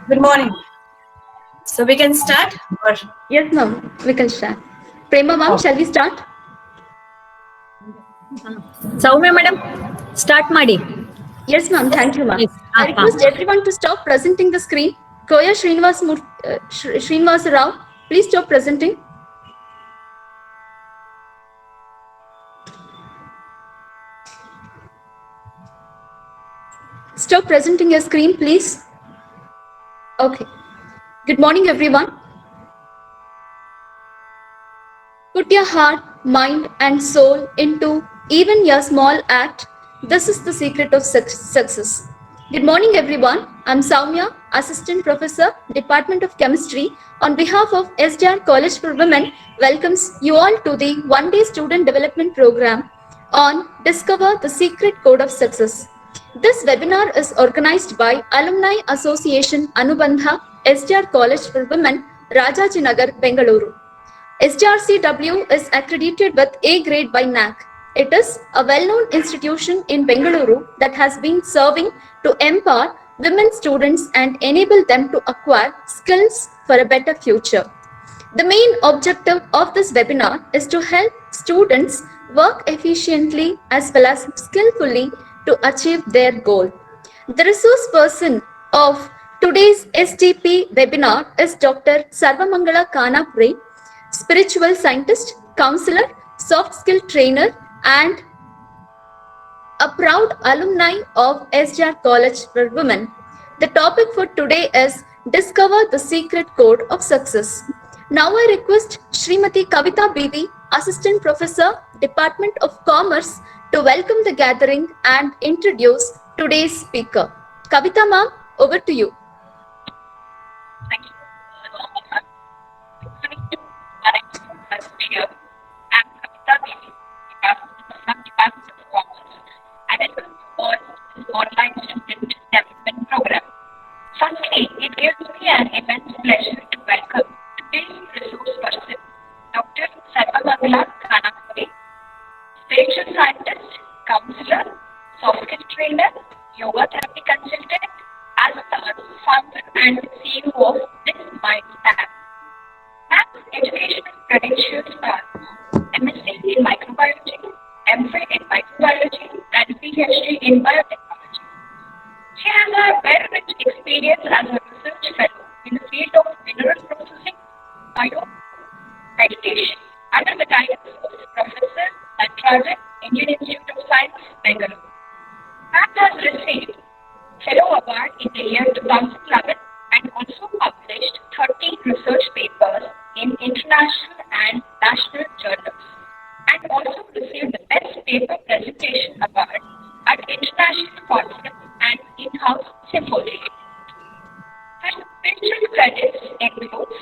Good morning. So we can start? Or Yes, ma'am. We can start. Prema, ma'am, shall we start? Soumya madam, start ಮಾಡಿ. Yes, ma'am. Thank you, ma'am. Yes. I request everyone to stop presenting the screen. Koya Srinivas Rao, please stop presenting. Stop presenting your screen, please. Okay. Good morning, everyone. Put your heart, mind, and soul into even your small act. This is the secret of success. Good morning, everyone. I'm Soumya, Assistant Professor, Department of Chemistry. On behalf of SJR College for Women, welcomes you all to the one-day student development program on Discover the Secret Code of Success. This webinar is organized by Alumni Association Anubandha, SJR College for Women, Rajajinagar, Bengaluru. SJRCW is accredited with A grade by NAC. It is a well-known institution in Bengaluru that has been serving to empower women students and enable them to acquire skills for a better future. The main objective of this webinar is to help students work efficiently as well as skillfully to achieve their goal. The resource person of today's STP webinar is Dr. Sarvamangala Khanapuri, spiritual scientist, counselor, soft skill trainer, and a proud alumni of SJR College for Women. The topic for today is Discover the Secret Code of Success. Now I request Srimati Kavita Bibi, Assistant Professor, Department of Commerce, to welcome the gathering and introduce today's speaker. Kavita ma'am, over to you. Thank you. Here. I'm Kavita Bibi, Department of Commerce. I welcome you all to this online student development program. Firstly, it gives me an immense pleasure to welcome today's resource person, Dr. Sarvamangala Khanapuri, spiritual scientist, counselor, soft skill trainer, yoga therapy consultant, as well as founder and CEO of Bliss MindApps. Mapp's educational credentials are MSc in microbiology, MPhil in microbiology, and PhD in biotechnology. She has a very rich experience as a research fellow in the field of mineral processing, biomeditation, under the guidance of Professor Natarajan, Indian Institute of Science, Bangalore. Mapp has received Fellow Award in the year 2011 and also published 30 research papers in international and national journals, and also received the Best Paper Presentation Award at international conference and in-house symposium. Her spiritual credits include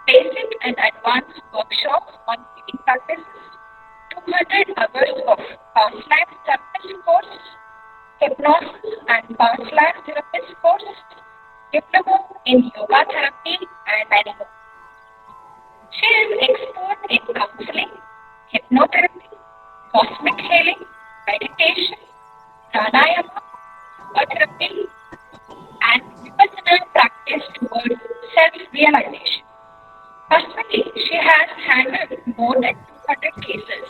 basic and advanced workshops on healing practices, 200 hours of past life therapist course, hypnosis and past life therapist course, diploma in yoga therapy, and many more. She is expert in counseling, hypnotherapy, cosmic healing, meditation, pranayama, yoga therapy, and vipassana practice towards self-realization. Personally, she has handled more than 200 cases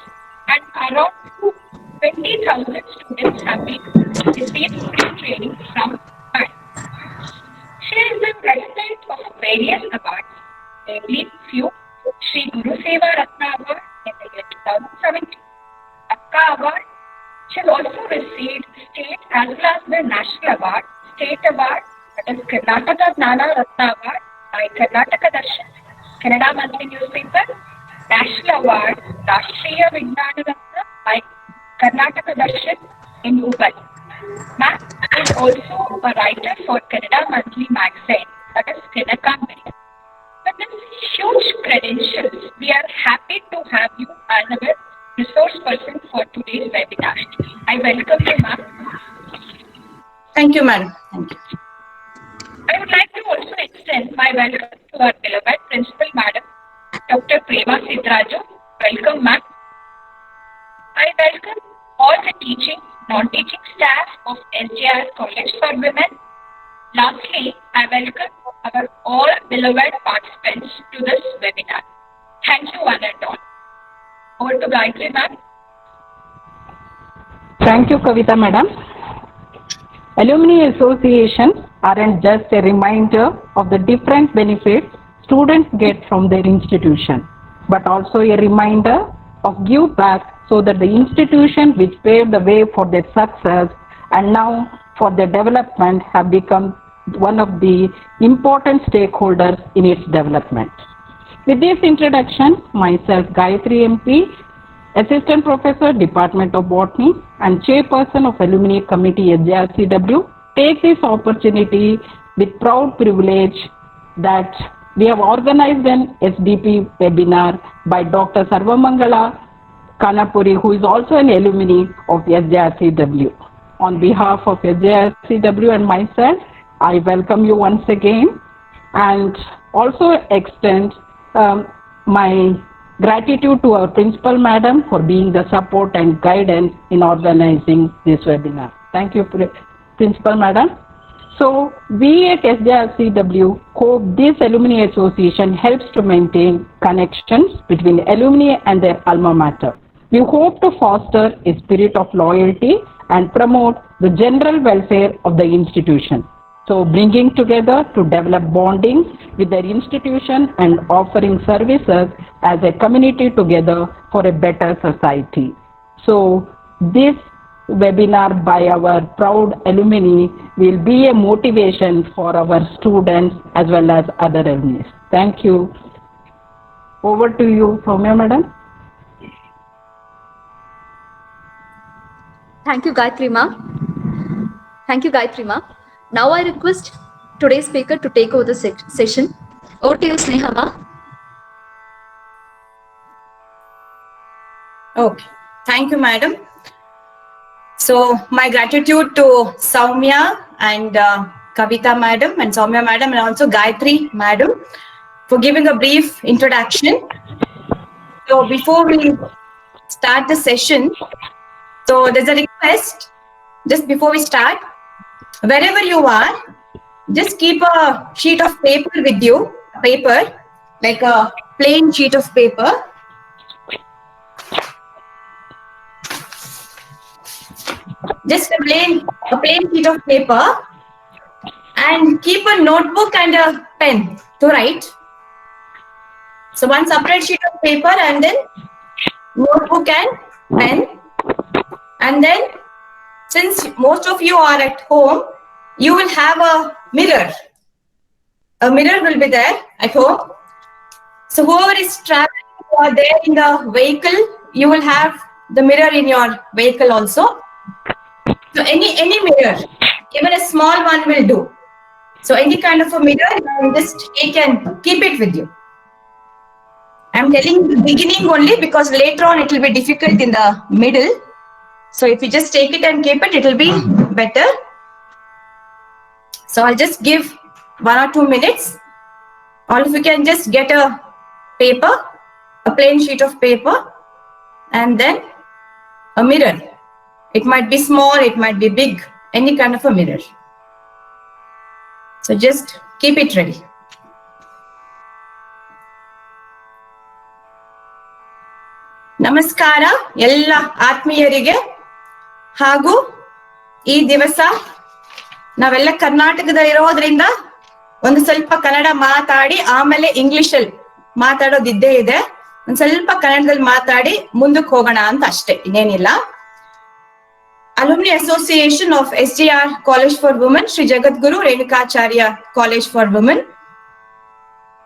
and around 20,000 students have been received free training from her. She is the president of various awards, namely few Sri Guru Seva Ratna Award in the year 2017, Akka Award. She has also received state as well as the national award, state award, that is Karnataka Jnana Ratna Award by Karnataka Darshan, Kannada Monthly Newspaper, national award, Rashtriya Vignana Ratna by Karnataka Darshan in Mumbai. Mapp is also a writer for Kannada Monthly magazine, that is Khanapuri. With these huge credentials, we are happy to have you as our resource person for today's webinar. I welcome you, ma'am. thank you, madam. Thank you. I would like to also extend my welcome to our beloved principal, madam, Dr. Prema Sidraju. Welcome, ma'am. I welcome all the teaching, non-teaching staff of SJR College for Women. Lastly, I welcome our all beloved participants to this webinar. Thank you one and all. Over to Gayatri ma'am. Thank you, Kavita madam. Alumni associations aren't just a reminder of the different benefits students get from their institution, but also a reminder of give back so that the institution which paved the way for their success and now for their development have become one of the important stakeholders in its development. With this introduction, myself Gayatri MP, Assistant Professor, Department of Botany and Chairperson of Alumni Committee SJRCW, take this opportunity with proud privilege that we have organized an SDP webinar by Dr. Sarvamangala Khanapuri, who is also an alumni of SJRCW. On behalf of SJRCW and myself, I welcome you once again and also extend my gratitude to our principal madam for being the support and guidance in organizing this webinar. Thank you, principal madam. So we at SJRCW hope this alumni association helps to maintain connections between alumni and their alma mater. We hope to foster a spirit of loyalty and promote the general welfare of the institution. So bringing together to develop bonding with their institution and offering services as a community together for a better society. So this webinar by our proud alumni will be a motivation for our students as well as other alumni. Thank you. Over to you, Soumya madam. Thank you, Gayatri ma. Thank you, Gayatri ma. Now I request today's speaker to take over the session. Over to you, Sneha ma. Okay. Thank you, madam. So my gratitude to Soumya and Kavita madam and Soumya madam and also Gayatri madam for giving a brief introduction. So before we start the session, so there's a request just before we start. Wherever you are, just keep a sheet of paper with you, like a plain sheet of paper. Just a plain sheet of paper and keep a notebook and a pen to write. So one separate sheet of paper and then notebook and pen. And then since most of you are at home, you will have a mirror. A mirror will be there at home. So whoever is traveling or there in the vehicle, you will have the mirror in your vehicle also. So any mirror, even a small one will do. So any kind of a mirror, you just take and keep it with you. I'm telling the beginning only because later on it will be difficult in the middle. So if you just take it and keep it, it will be better. So I'll just give 1 or 2 minutes. Or if you can just get a paper, a plain sheet of paper, and then a mirror. It might be small, it might be big, any kind of a mirror. So just keep it ready. ನಮಸ್ಕಾರ ಎಲ್ಲ ಆತ್ಮೀಯರಿಗೆ ಹಾಗೂ ಈ ದಿವಸ ನಾವೆಲ್ಲ ಕರ್ನಾಟಕದಲ್ಲಿ ಇರೋದ್ರಿಂದ ಒಂದು ಸ್ವಲ್ಪ ಕನ್ನಡ ಮಾತಾಡಿ ಆಮೇಲೆ ಇಂಗ್ಲಿಷಲ್ಲಿ ಮಾತಾಡೋದಿದ್ದೇ ಇದೆ. ಒಂದು ಸ್ವಲ್ಪ ಕನ್ನಡದಲ್ಲಿ ಮಾತಾಡಿ ಮುಂದಕ್ಕೆ ಹೋಗೋಣ ಅಂತ ಅಷ್ಟೇ, ಇನ್ನೇನಿಲ್ಲ. Alumni Association of SJR College for Women, Sri Jagadguru Renukacharya College for Women.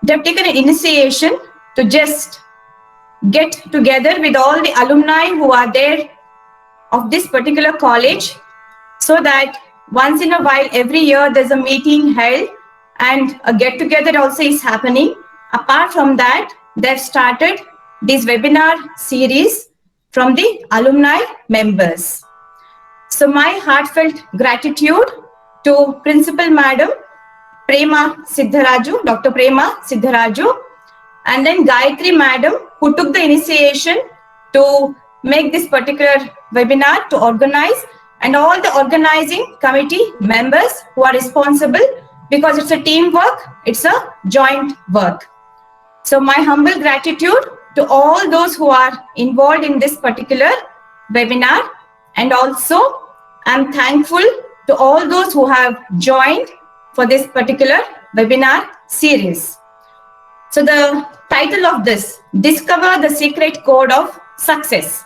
They have taken an initiation to just get together with all the alumni who are there of this particular college so that once in a while, every year, there's a meeting held and a get-together also is happening. Apart from that, they've started this webinar series from the alumni members. So my heartfelt gratitude to Principal Madam Prema Siddharaju, Dr. Prema Siddharaju, and then Gayatri Madam, who took the initiation to make this particular webinar to organize, and all the organizing committee members who are responsible because it's a teamwork, it's a joint work. So my humble gratitude to all those who are involved in this particular webinar, and also I'm thankful to all those who have joined for this particular webinar series. So the title of this, Discover the Secret Code of Success.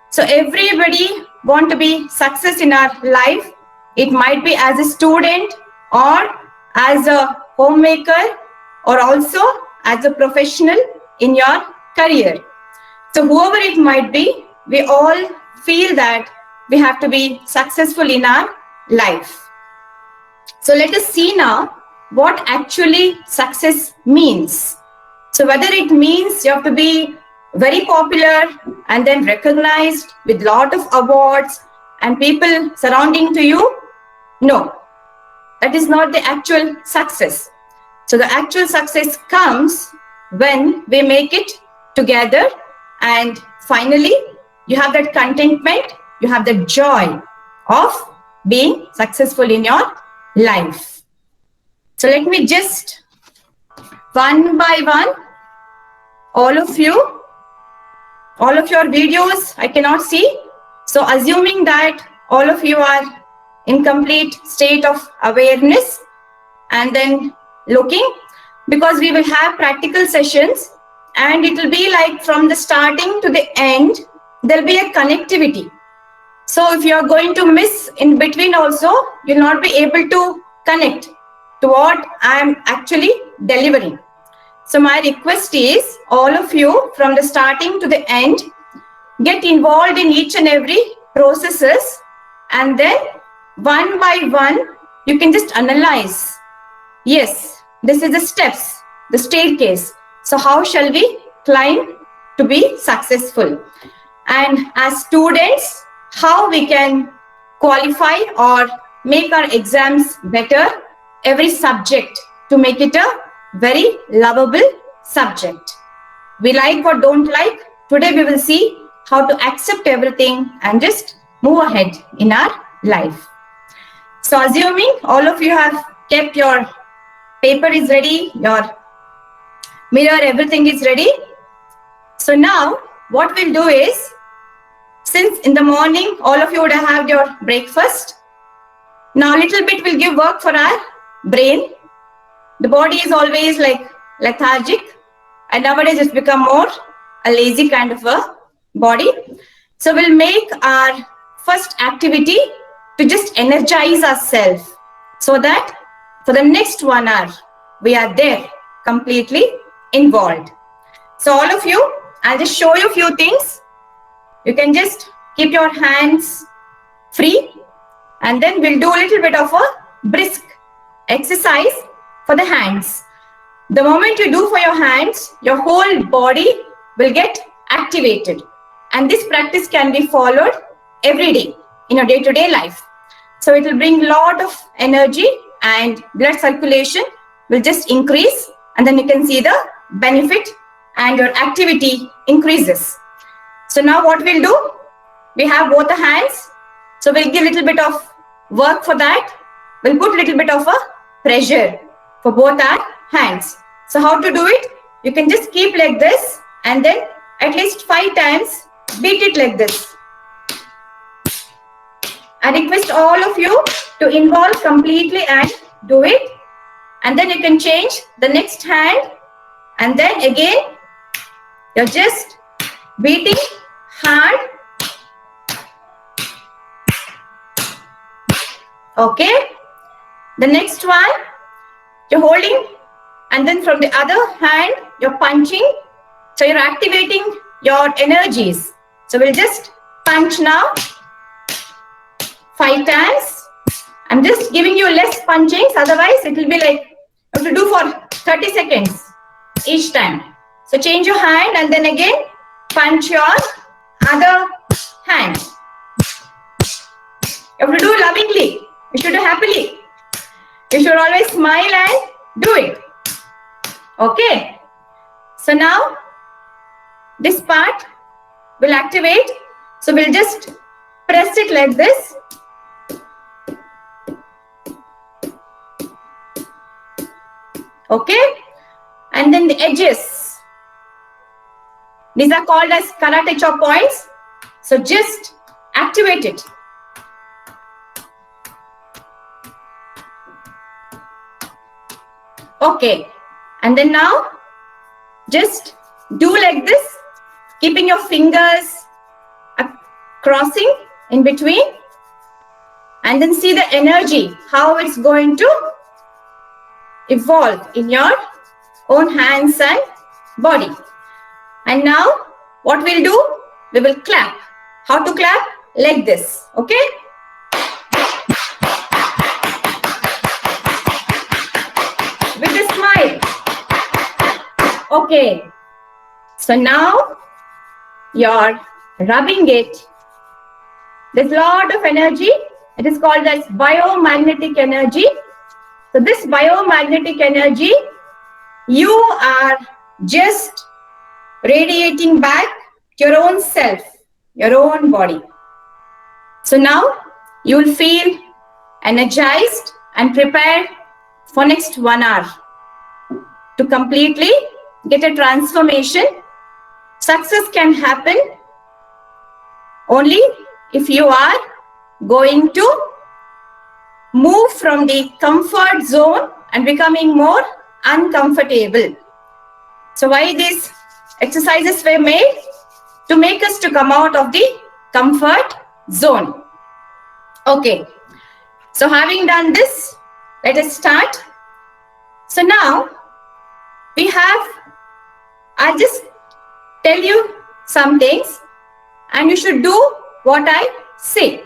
So everybody want to be success in our life. It might be as a student or as a homemaker or also as a professional in your career. So whoever it might be, we all feel that we have to be successful in our life. So let us see now what actually success means. So whether it means you have to be very popular and then recognized with lot of awards and people surrounding to you, no, that is not the actual success. So the actual success comes when we make it together, and finally you have that contentment, you have the joy of being successful in your life. So let me just one by one, all of your videos I cannot see. So assuming that all of you are in complete state of awareness and then looking, because we will have practical sessions and it will be like from the starting to the end, there'll be a connectivity. So if you are going to miss in between also, you'll not be able to connect to what I'm actually delivering. So my request is all of you from the starting to the end, get involved in each and every processes, and then one by one, you can just analyze. Yes, this is the steps, the staircase. So how shall we climb to be successful? And as students, how we can qualify or make our exams better, every subject to make it a very lovable subject. We like or don't like. Today we will see how to accept everything and just move ahead in our life. So assuming all of you have kept your paper is ready, your mirror, everything is ready. So now what we'll do is, since in the morning all of you would have had your breakfast, now a little bit will give work for our brain. The body is always like lethargic, and nowadays it's become more a lazy kind of a body. So we'll make our first activity to just energize ourselves, so that for the next 1 hour, we are there completely involved. So all of you, I'll just show you a few things. You can just keep your hands free, and then we'll do a little bit of a brisk exercise for the hands. The moment you do for your hands, your whole body will get activated. And this practice can be followed every day in your day-to-day life. So it will bring a lot of energy, and blood circulation will just increase, and then you can see the benefit and your activity increases. So now what we'll do, we have both the hands. So we'll give a little bit of work for that. We'll put a little bit of a pressure for both our hands. So how to do it? You can just keep like this, and then at least 5 times beat it like this. I request all of you to involve completely and do it. And then you can change the next hand, and then again you're just beating hard. Okay. The next one, you're holding, and then from the other hand you're punching. So you're activating your energies. So we'll just punch now 5 times. I'm just giving you less punchings, otherwise it will be like you have to do for 30 seconds each time. So change your hand, and then again punch your other hand. You have to do lovingly. You should do happily. You should always smile and do it. Okay. So now this part will activate. So we'll just press it like this. Okay? And then the edges. These are called as karate chop points. So just activate it. Okay. And then now, just do like this, keeping your fingers crossing in between. And then see the energy, how it's going to evolve in your own hands and body. And now, what we'll do, we will clap. How to clap? Like this, okay? With a smile. Okay. So now, you're rubbing it. There's a lot of energy. It is called as biomagnetic energy. So this biomagnetic energy, you are just radiating back to your own self, your own body. So now you will feel energized and prepared for next 1 hour to completely get a transformation. Success can happen only if you are going to move from the comfort zone and becoming more uncomfortable. So why these exercises were made? To make us to come out of the comfort zone. Okay. So having done this, let us start. So now I'll just tell you some things and you should do what I say.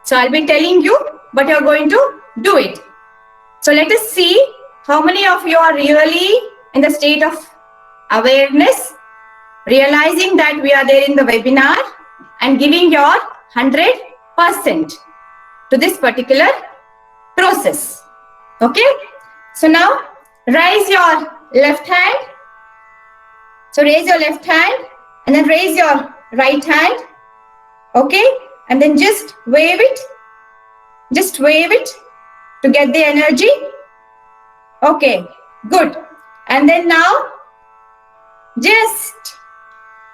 So I'll be telling you, but you're going to do it. So let us see how many of you are really in the state of awareness, realizing that we are there in the webinar and giving your 100% to this particular process. Okay? So now raise your left hand. So raise your left hand and then raise your right hand. Okay? And then just wave it. Just wave it to get the energy. Okay, good. And then now, just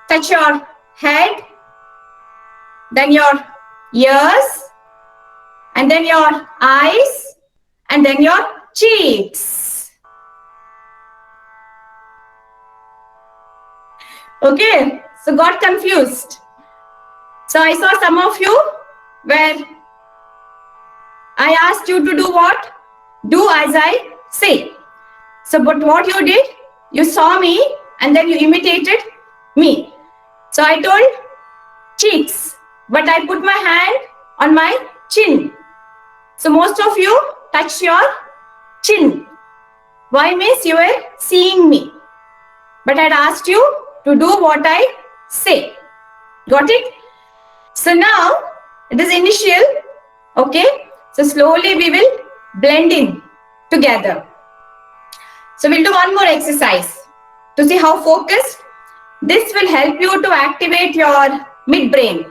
touch your head, then your ears, and then your eyes, and then your cheeks. Okay, so got confused. So I saw some of you where I asked you to do what? Do as I say. So, but what you did, you saw me and then you imitated me. So I told cheeks, but I put my hand on my chin. So most of you touch your chin. Why? Means you were seeing me. But I'd asked you to do what I say. Got it? So now it is initial. Okay. So slowly we will blend in together. So we'll do one more exercise to see how focused. This will help you to activate your midbrain.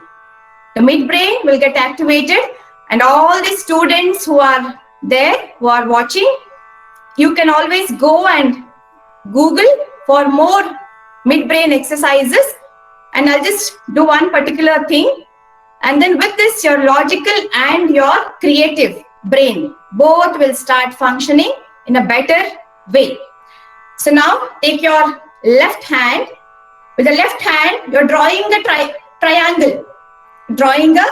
The midbrain will get activated and all the students who are there, who are watching, you can always go and Google for more midbrain exercises, and I'll just do one particular thing. And then with this, your logical and your creative brain, both will start functioning in a better way. So now take your left hand. With the left hand, you're drawing a triangle. Drawing a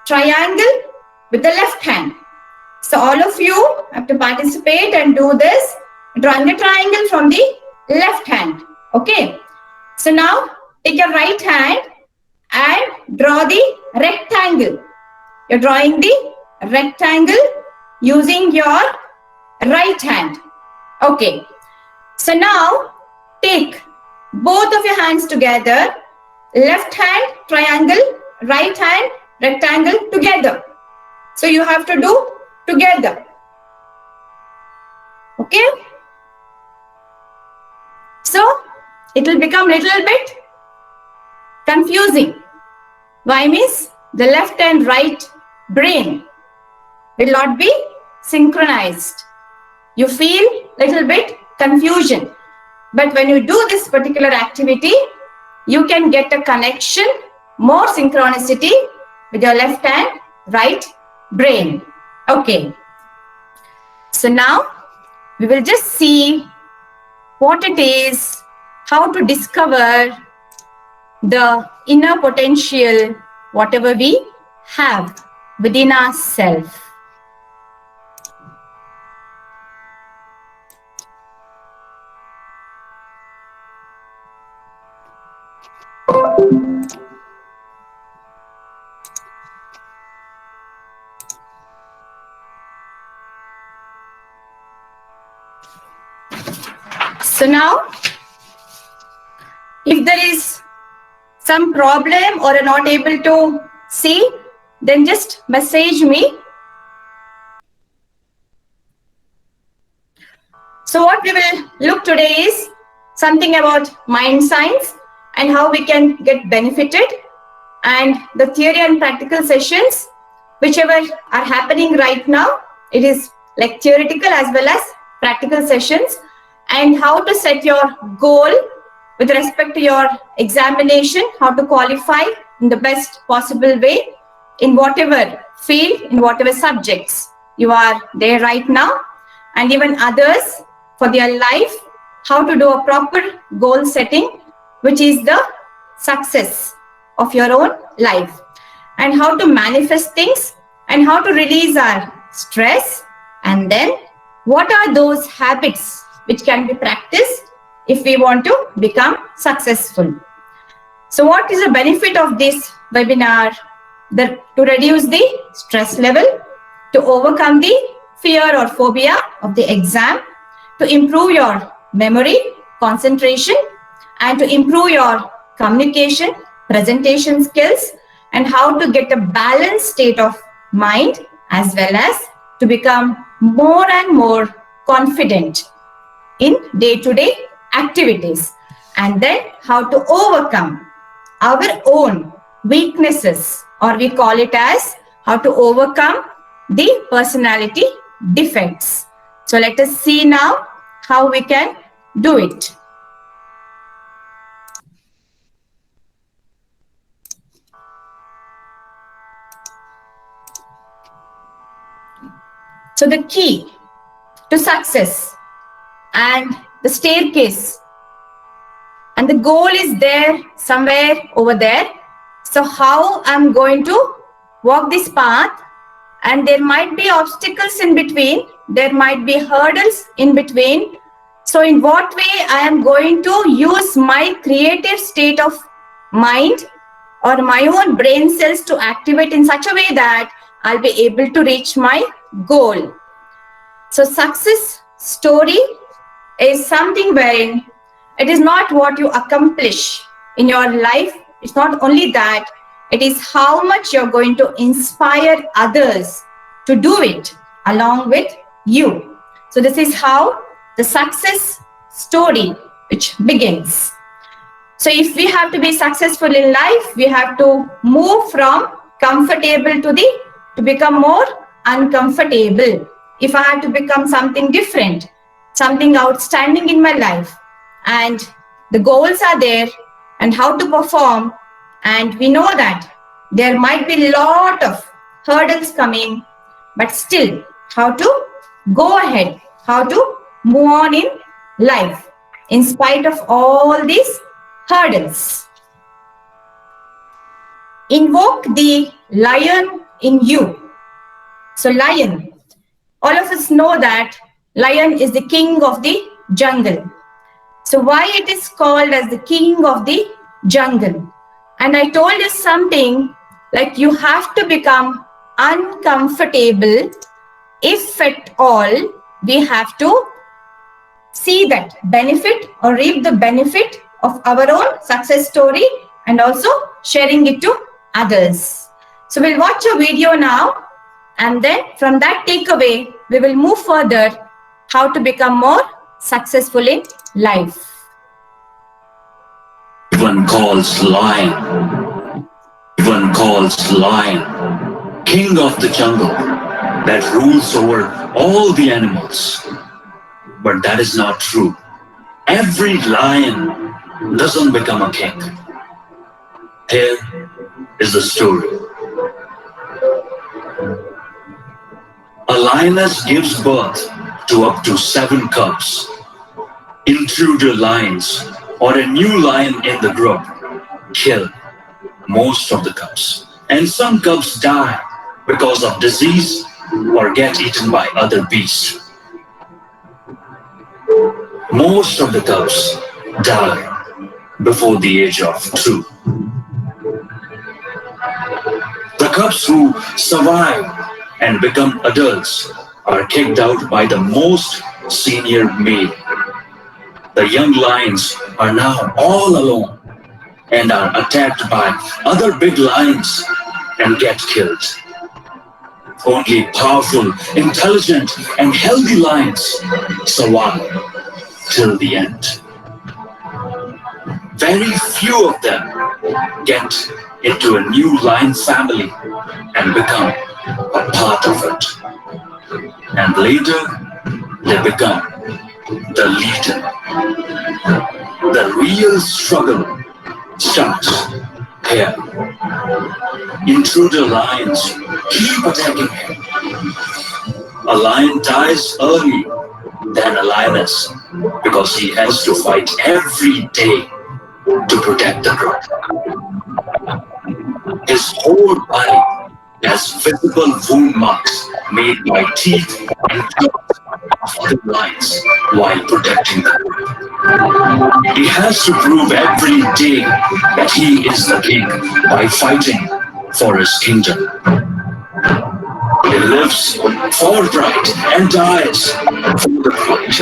triangle with the left hand. So all of you have to participate and do this. Drawing a triangle from the left hand. Okay. So now take your right hand and draw the rectangle. You're drawing the rectangle using your right hand. Okay. So now take both of your hands together. Left hand triangle, right hand rectangle together. So you have to do together. Okay. So it will become a little bit confusing. Why? Means the left and right brain will not be synchronized. You feel little bit confusion. But when you do this particular activity, you can get a connection, more synchronicity with your left and right brain. Okay. So now we will just see what it is, how to discover the inner potential, whatever we have within ourselves. So now, if there is some problem or are not able to see, then just message me. So what we will look today is something about mind science and how we can get benefited, and the theory and practical sessions, whichever are happening right now. It is like theoretical as well as practical sessions, and how to set your goal with respect to your examination, how to qualify in the best possible way in whatever field, in whatever subjects you are there right now, and even others for their life, how to do a proper goal setting, which is the success of your own life, and how to manifest things, and how to release our stress, and then what are those habits which can be practiced if we want to become successful. So what is the benefit of this webinar? To reduce the stress level, to overcome the fear or phobia of the exam, to improve your memory, concentration, and to improve your communication, presentation skills, and how to get a balanced state of mind, as well as to become more and more confident in day-to-day activities, and then how to overcome our own weaknesses, or we call it as how to overcome the personality defects. So let us see now how we can do it. So the key to success and the staircase and the goal is there somewhere over there. So how I'm going to walk this path, and there might be obstacles in between, there might be hurdles in between. So in what way I am going to use my creative state of mind or my own brain cells to activate in such a way that I'll be able to reach my goal. So success story is something wherein it is not what you accomplish in your life. It's not only that, it is how much you're going to inspire others to do it along with you. So this is how the success story which begins. So if we have to be successful in life, we have to move from comfortable to become more uncomfortable. If I have to become something different, something outstanding in my life, and the goals are there, and how to perform, and we know that there might be a lot of hurdles coming, but still how to go ahead, how to move on in life in spite of all these hurdles. Invoke the lion in you. So lion, all of us know that lion is the king of the jungle. So why it is called as the king of the jungle? And I told you something like you have to become uncomfortable if at all we have to see that benefit or reap the benefit of our own success story and also sharing it to others. So we'll watch a video now, and then from that takeaway, we will move further how to become more successful in life. One calls lion. One calls lion, king of the jungle that rules over all the animals. But that is not true. Every lion doesn't become a king. Here is the story. A lioness gives birth to up to 7 cubs. Intruder lions or a new lion in the group kill most of the cubs. And some cubs die because of disease or get eaten by other beasts. Most of the cubs die before the age of 2. The cubs who survive and become adults are kicked out by the most senior male. The young lions are now all alone and are attacked by other big lions and get killed. Only powerful, intelligent, and healthy lions survive till the end. Very few of them get into a new lion family and become a part of it. And later, they become the leader. The real struggle starts here. Intruder lions keep attacking him. A lion dies early than a lioness because he has to fight every day to protect the group. His whole body has visible wound marks made by teeth and claws of other lions while protecting the group. He has to prove every day that he is the king by fighting for his kingdom. He lives for pride and dies for the pride.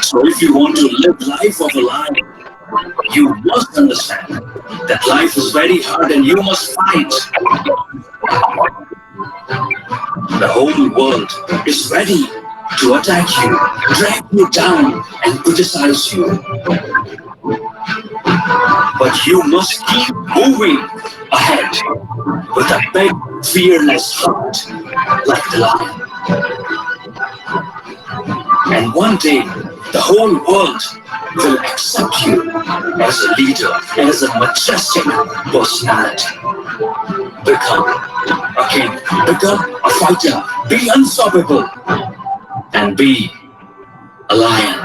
So if you want to live life of a lion, you must understand that life is very hard and you must fight. The whole world is ready to attack you, drag you down, and criticize you. But you must keep moving ahead with a big, fearless heart like the lion. And one day, the whole world will accept you as a leader, as a majestic personality. Become a king, become a fighter, be unstoppable, and be a lion.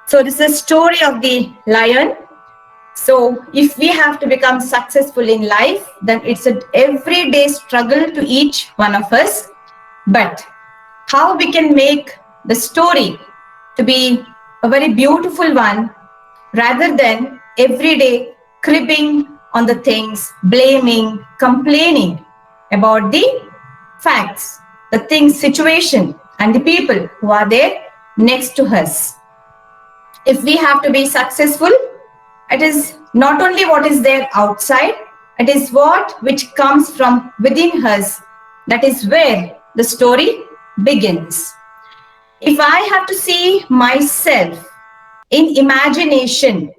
So this is the story of the lion. So if we have to become successful in life, then it's an everyday struggle to each one of us. But how we can make the story to be a very beautiful one rather than every day cribbing on the things, blaming, complaining about the facts, the things, situation, and the people who are there next to us. If we have to be successful, it is not only what is there outside, it is what which comes from within us. That is where the story begins. If I have to see myself in imagination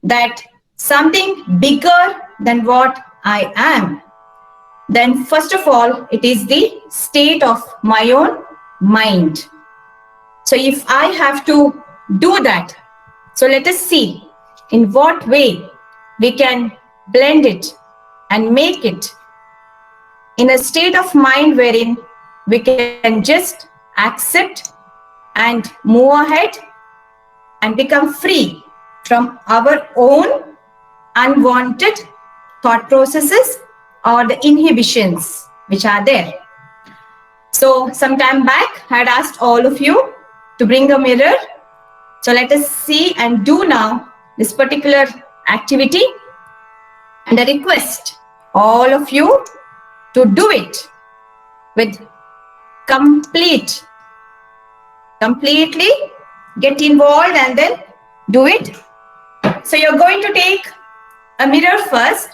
that something bigger than what I am, then first of all, it is the state of my own mind. So if I have to do that, so let us see in what way we can blend it and make it in a state of mind wherein we can just accept and move ahead and become free from our own unwanted thought processes or the inhibitions which are there. So some time back, I had asked all of you to bring a mirror. So let us see and do now this particular activity, and I request all of you to do it with complete Completely get involved and then do it. So you're going to take a mirror first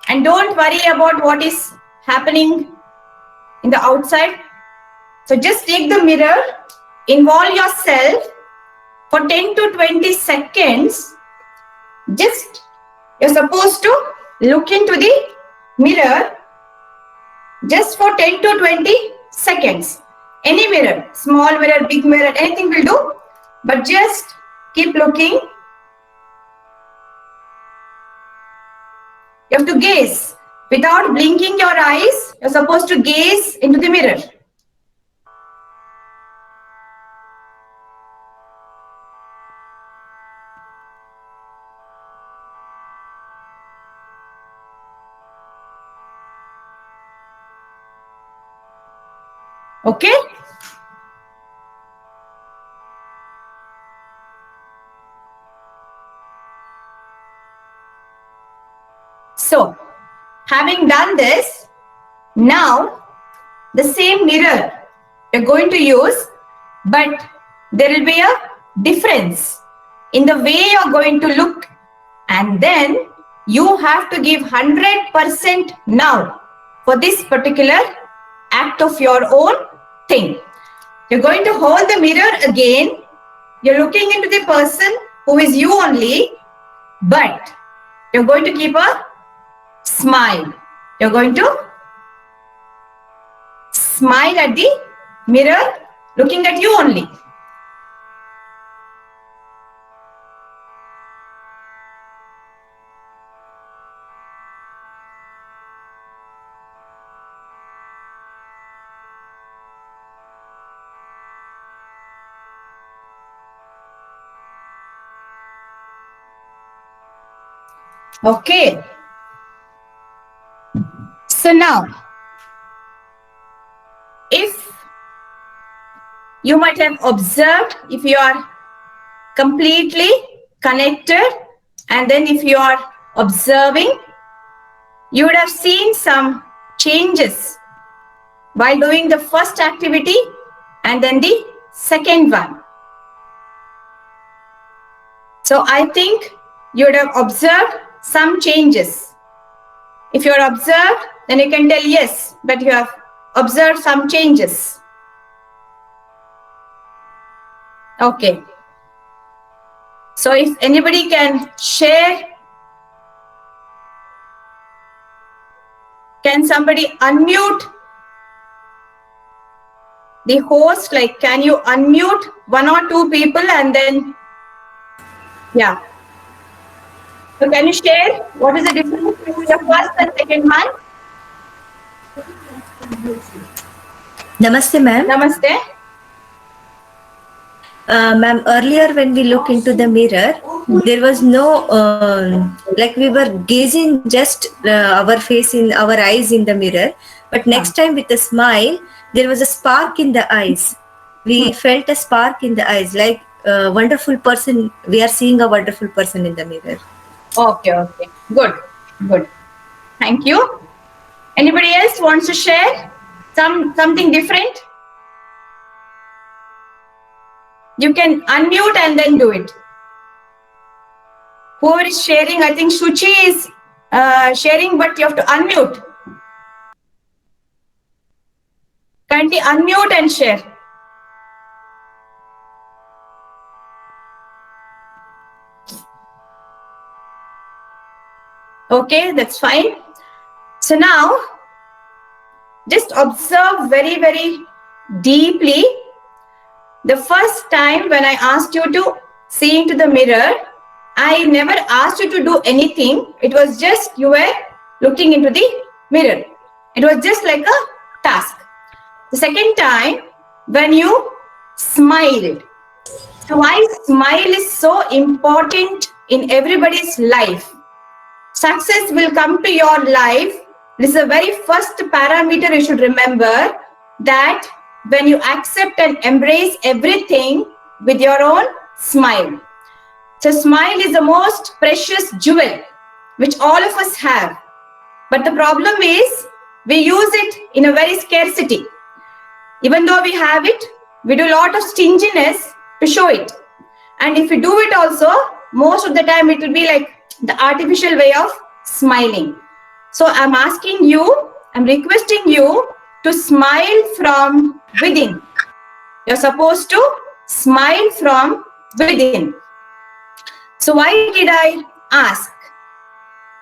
and don't worry about what is happening in the outside. So just take the mirror, involve yourself for 10 to 20 seconds. Just you're supposed to look into the mirror just for 10 to 20 seconds. Any mirror, small mirror, big mirror, anything will do. But just keep looking. You have to gaze. Without blinking your eyes, you're supposed to gaze into the mirror. Okay? So, having done this, now the same mirror you're going to use, but there will be a difference in the way you're going to look, and then you have to give 100% now for this particular act of your own thing. You're going to hold the mirror again. You're looking into the person who is you only, but you're going to keep a smile. You're going to smile at the mirror, looking at you only. Okay. So now, if you might have observed, if you are completely connected, and then if you are observing, you would have seen some changes while doing the first activity and then the second one. So I think you would have observed some changes. If you are observed, then you can tell yes, but you have observed some changes. Okay. So if anybody can share, can somebody unmute the host? Like, can you unmute one or two people and then, yeah. So can you share what is the difference between the first and second one? Namaste, ma'am. Namaste. Ma'am, earlier when we look into the mirror, there was no, like we were gazing just our face in our eyes in the mirror. But next time with a smile, there was a spark in the eyes. We felt a spark in the eyes, like a wonderful person. We are seeing a wonderful person in the mirror. Okay, okay. Good, good. Thank you. Anybody else wants to share something different? You can unmute and then do it. Whoever is sharing, I think Shuchi is sharing, but you have to unmute. Kindly unmute and share. Okay, that's fine. So now, just observe very, very deeply. The first time when I asked you to see into the mirror, I never asked you to do anything. It was just you were looking into the mirror. It was just like a task. The second time, when you smiled. So why smile is so important in everybody's life. Success will come to your life. This is the very first parameter you should remember, that when you accept and embrace everything with your own smile. So smile is the most precious jewel which all of us have. But the problem is we use it in a very scarcity. Even though we have it, we do a lot of stinginess to show it. And if we do it also, most of the time it will be like the artificial way of smiling. So I'm asking you, I'm requesting you to smile from within. You're supposed to smile from within. So why did I ask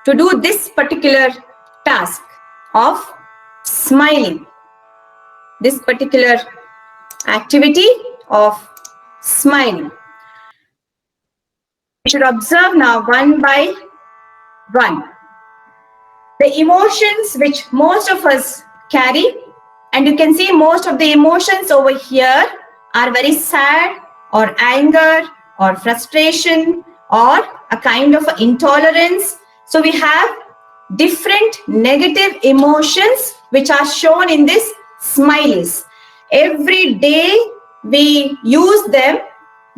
to do this particular task of smiling? This particular activity of smiling. We should observe now one by one the emotions which most of us carry, and you can see most of the emotions over here are very sad or anger or frustration or a kind of intolerance. So we have different negative emotions which are shown in this smileys. Every day we use them,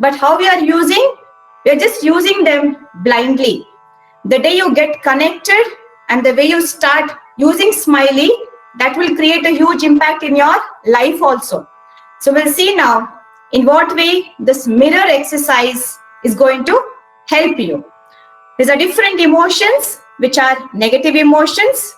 but how we are using? We are just using them blindly. The day you get connected and the way you start using smiley, that will create a huge impact in your life also. So we'll see now in what way this mirror exercise is going to help you. These are different emotions which are negative emotions.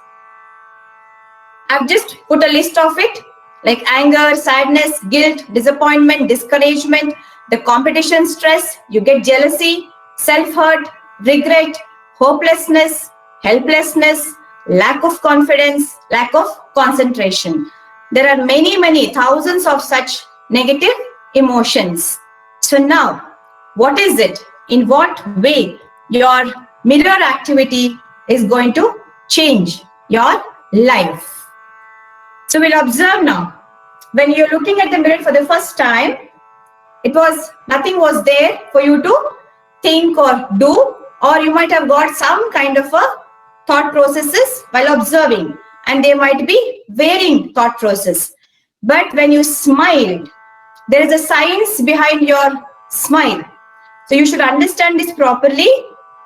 I've just put a list of it, like anger, sadness, guilt, disappointment, discouragement, the competition stress, you get jealousy, self-hurt, regret, hopelessness, helplessness, lack of confidence, lack of concentration. There are many, thousands of such negative emotions. So now, what is it? In what way your mirror activity is going to change your life? So we'll observe now. When you're looking at the mirror for the first time, nothing was there for you to think or do, or you might have got some kind of a thought processes while observing, and they might be varying thought process. But when you smiled, there is a science behind your smile. So you should understand this properly.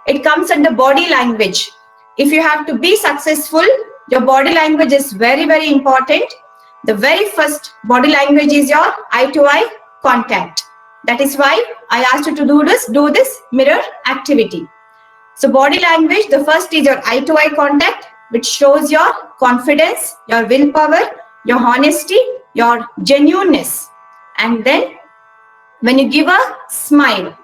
It comes under body language. If you have to be successful, your body language is very, very important. The very first body language is your eye-to-eye contact. That is why I asked you to do this mirror activity. So body language, the first is your eye-to-eye contact, which shows your confidence, your willpower, your honesty, your genuineness. And then when you give a smile,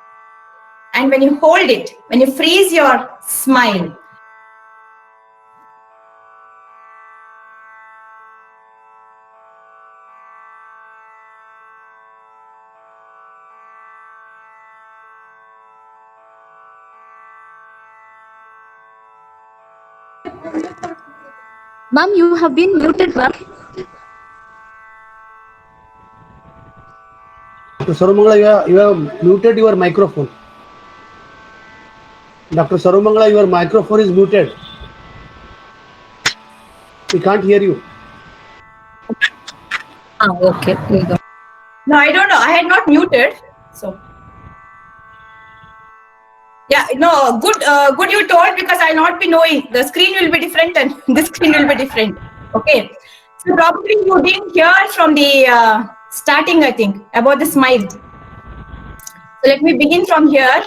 and when you hold it, when you freeze your smile, Ma'am, you have been muted, ma'am. Dr. Sarvamangala, you have muted your microphone. Dr. Sarvamangala, your microphone is muted. We can't hear you. Okay. Here you go. no, I don't know. I had not muted. So yeah, no, good you told, because I'll not be knowing. The screen will be different and this screen will be different. Okay. So probably you didn't hear from the starting, I think, about the smile. So let me begin from here.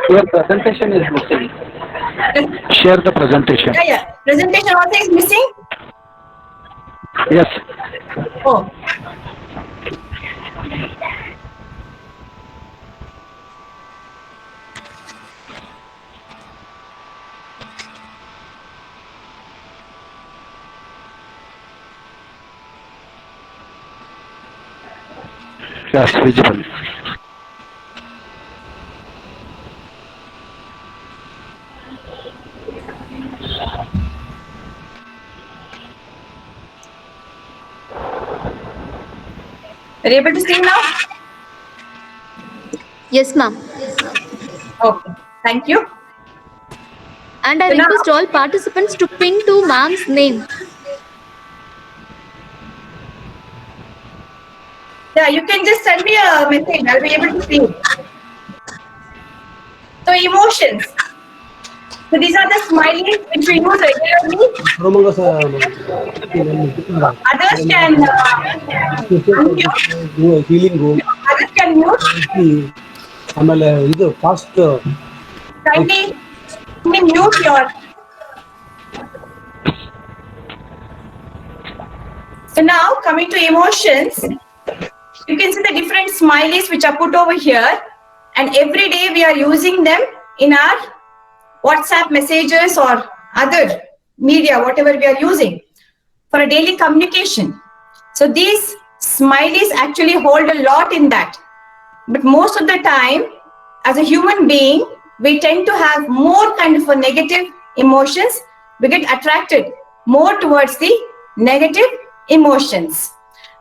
Your presentation is missing. Share the presentation. Yeah. Presentation also is missing? Yes. Oh. Yes, visible. Are you able to see now? Yes, ma'am. Okay. Thank you. And I So now- request all participants to ping to ma'am's name. Yeah, you can just send me a message. I'll be able to see it. So emotions. So these are the smileys which we use regularly. Others can unmute. healing room. Others can mute. ಆಮೇಲೆ ಇದು fast Kindly mute your. So now coming to emotions, you can see the different smileys which are put over here, and every day we are using them in our WhatsApp messages or other media, whatever we are using for a daily communication. So these smileys actually hold a lot in that. But most of the time, as a human being, we tend to have more kind of a negative emotions. We get attracted more towards the negative emotions.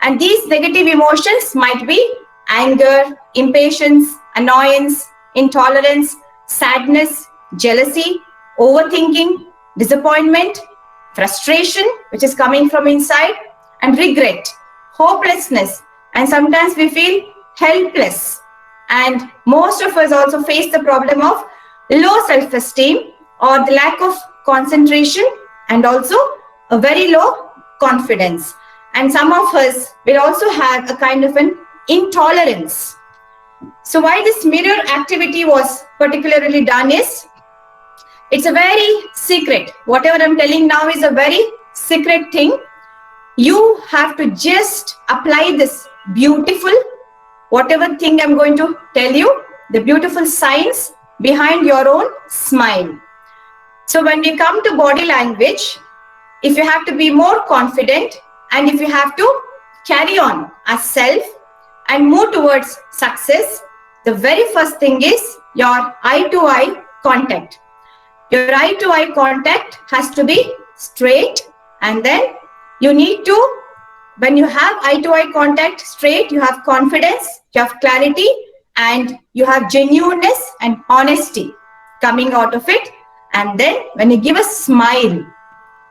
And these negative emotions might be anger, impatience, annoyance, intolerance, sadness, jealousy, overthinking, disappointment, frustration, which is coming from inside, and regret, hopelessness, and sometimes we feel helpless. And most of us also face the problem of low self-esteem or the lack of concentration and also a very low confidence. And some of us will also have a kind of an intolerance. So why this mirror activity was particularly done is, it's a very secret. Whatever I'm telling now is a very secret thing. You have to just apply this beautiful, whatever thing I'm going to tell you, the beautiful science behind your own smile. So when we come to body language, if you have to be more confident and if you have to carry on as self and move towards success, the very first thing is your eye-to-eye contact. Your eye-to-eye contact has to be straight, and then you need to, when you have eye-to-eye contact straight, you have confidence, you have clarity, and you have genuineness and honesty coming out of it. And then when you give a smile,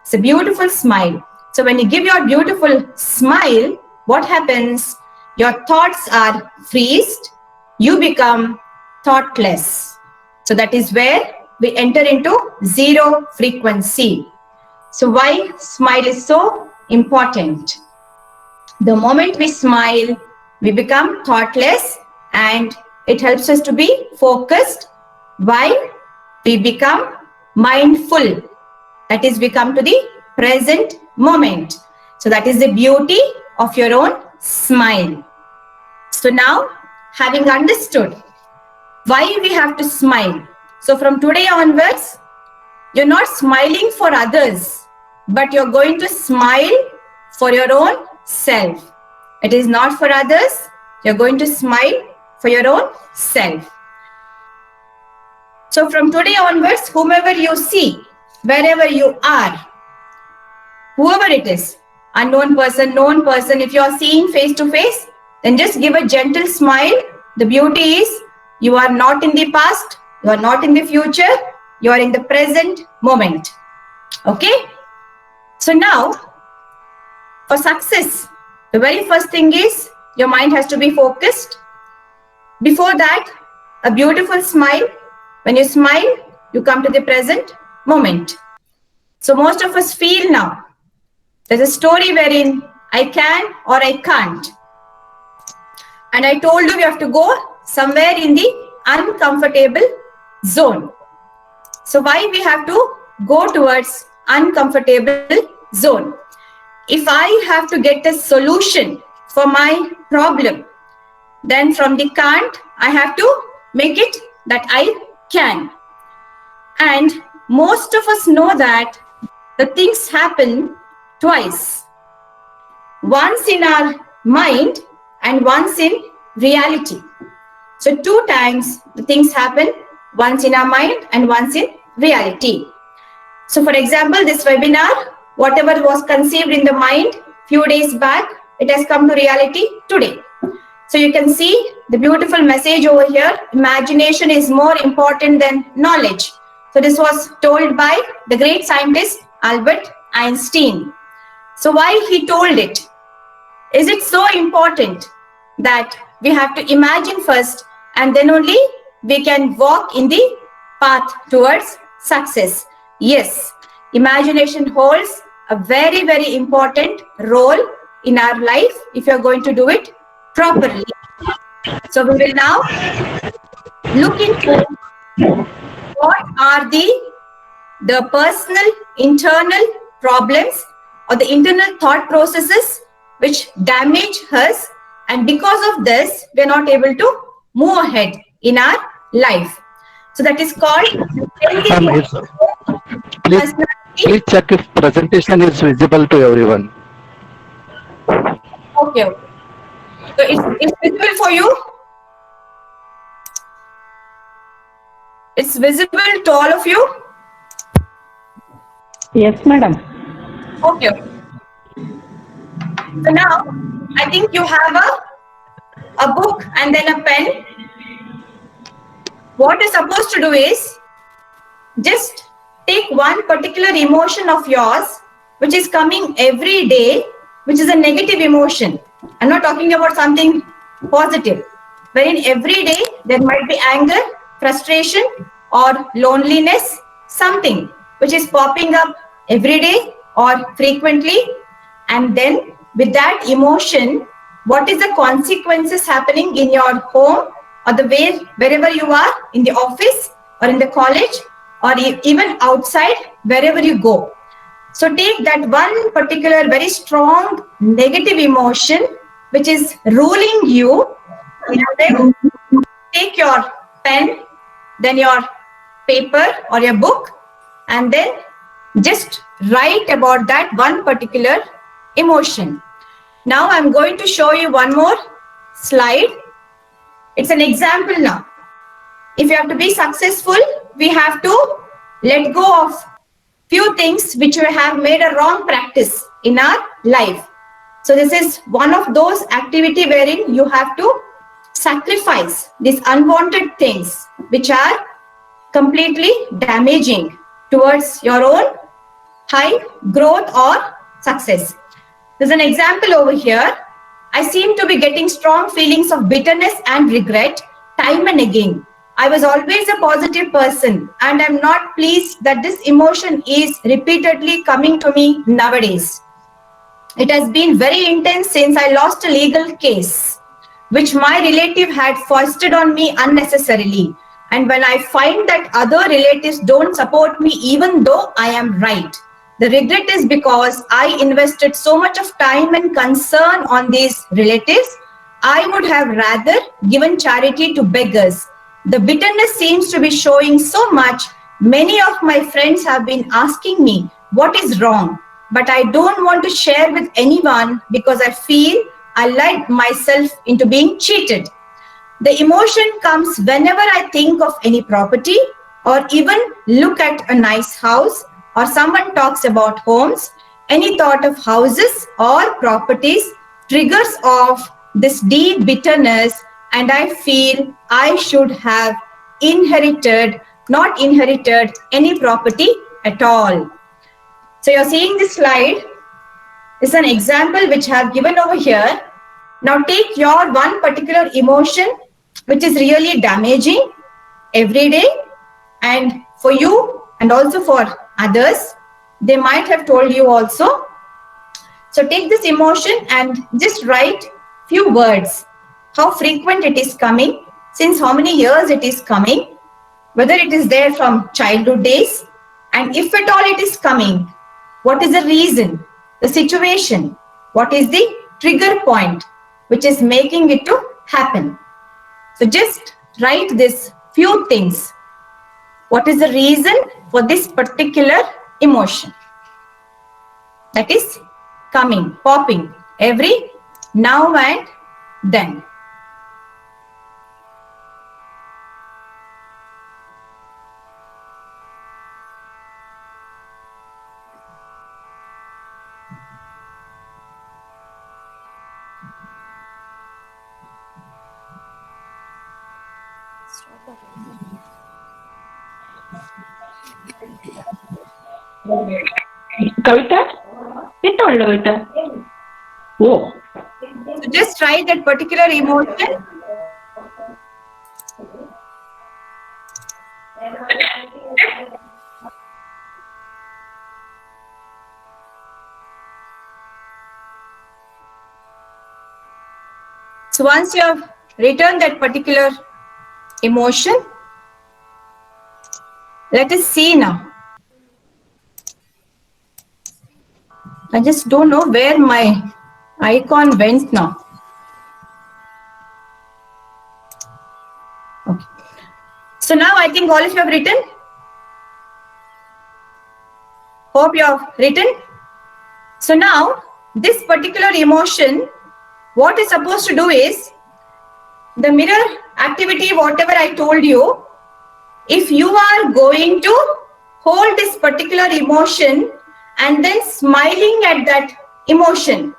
it's a beautiful smile. So when you give your beautiful smile, what happens? Your thoughts are freezed, you become thoughtless. So that is where we enter into zero frequency. So why smile is so important? The moment we smile, we become thoughtless and it helps us to be focused while we become mindful. That is, we come to the present moment. So that is the beauty of your own smile. So now, having understood why we have to smile, so from today onwards, you're not smiling for others, but you're going to smile for your own self. It is not for others, you're going to smile for your own self. So from today onwards, whomever you see, wherever you are, whoever it is, unknown person, known person, if you are seeing face to face, then just give a gentle smile. The beauty is you are not in the past, you are not in the future, you are in the present moment. Okay? So now, for success, the very first thing is your mind has to be focused. Before that, a beautiful smile. When you smile, you come to the present moment. So most of us feel now, there's a story wherein I can or I can't. And I told you we have to go somewhere in the uncomfortable zone. So why we have to go towards uncomfortable zone? If I have to get a solution for my problem, then from the can't, I have to make it that I can. And most of us know that the things happen twice. Once in our mind and once in reality. So 2 times the things happen, once in our mind and once in reality. So for example, this webinar, whatever was conceived in the mind few days back, it has come to reality today. So you can see the beautiful message over here, imagination is more important than knowledge. So this was told by the great scientist Albert Einstein. So why he told it? Is it so important that we have to imagine first and then only we can walk in the path towards success. Yes, imagination holds a very, very important role in our life if you're going to do it properly. So we will now look into what are the personal internal problems or the internal thought processes which damage us, and because of this we're not able to move ahead in our life. So that is called Ma'am, please, please check if presentation is visible to everyone. Okay. So it's visible for you? It's visible to all of you? Yes, madam. Okay. So now I think you have a book and then a pen. What you're supposed to do is just take one particular emotion of yours which is coming every day, which is a negative emotion. I'm not talking about something positive, wherein every day there might be anger, frustration, or loneliness, something which is popping up every day or frequently. And then with that emotion, what is the consequences happening in your home or the way wherever you are, in the office or in the college or even outside, wherever you go. So take that one particular very strong negative emotion which is ruling you, and then take your pen, then your paper or your book, and then just write about that one particular emotion. Now I'm going to show you one more slide. It's an example now. If you have to be successful, we have to let go of few things which we have made a wrong practice in our life. So this is one of those activity wherein you have to sacrifice these unwanted things which are completely damaging towards your own high growth or success. There's an example over here. I seem to be getting strong feelings of bitterness and regret time and again. I was always a positive person and I'm not pleased that this emotion is repeatedly coming to me nowadays. It has been very intense since I lost a legal case, which my relative had foisted on me unnecessarily. And when I find that other relatives don't support me even though I am right, the regret is because I invested so much of time and concern on these relatives. I would have rather given charity to beggars. The bitterness seems to be showing so much. Many of my friends have been asking me what is wrong, but I don't want to share with anyone because I feel I lied myself into being cheated. The emotion comes whenever I think of any property or even look at a nice house or someone talks about homes. Any thought of houses or properties triggers off this deep bitterness, and I feel I should have not inherited any property at all. So you're seeing this slide. It's an example which I have given over here. Now take your one particular emotion which is really damaging every day, and for you and also for others, they might have told you also. So take this emotion and just write few words. How frequent it is coming, since how many years it is coming, whether it is there from childhood days, and if at all it is coming, what is the reason, the situation, what is the trigger point which is making it to happen. So just write this few things. What is the reason for this particular emotion that is coming, popping every now and then? Kavita? It all Kavita. Oh. So just write that particular emotion. So once you have written that particular emotion, let us see now. I just don't know where my icon went now. Okay. So now I think all of you have written. Hope you have written. So now this particular emotion, what is supposed to do is the mirror activity, whatever I told you, if you are going to hold this particular emotion and then smiling at that emotion.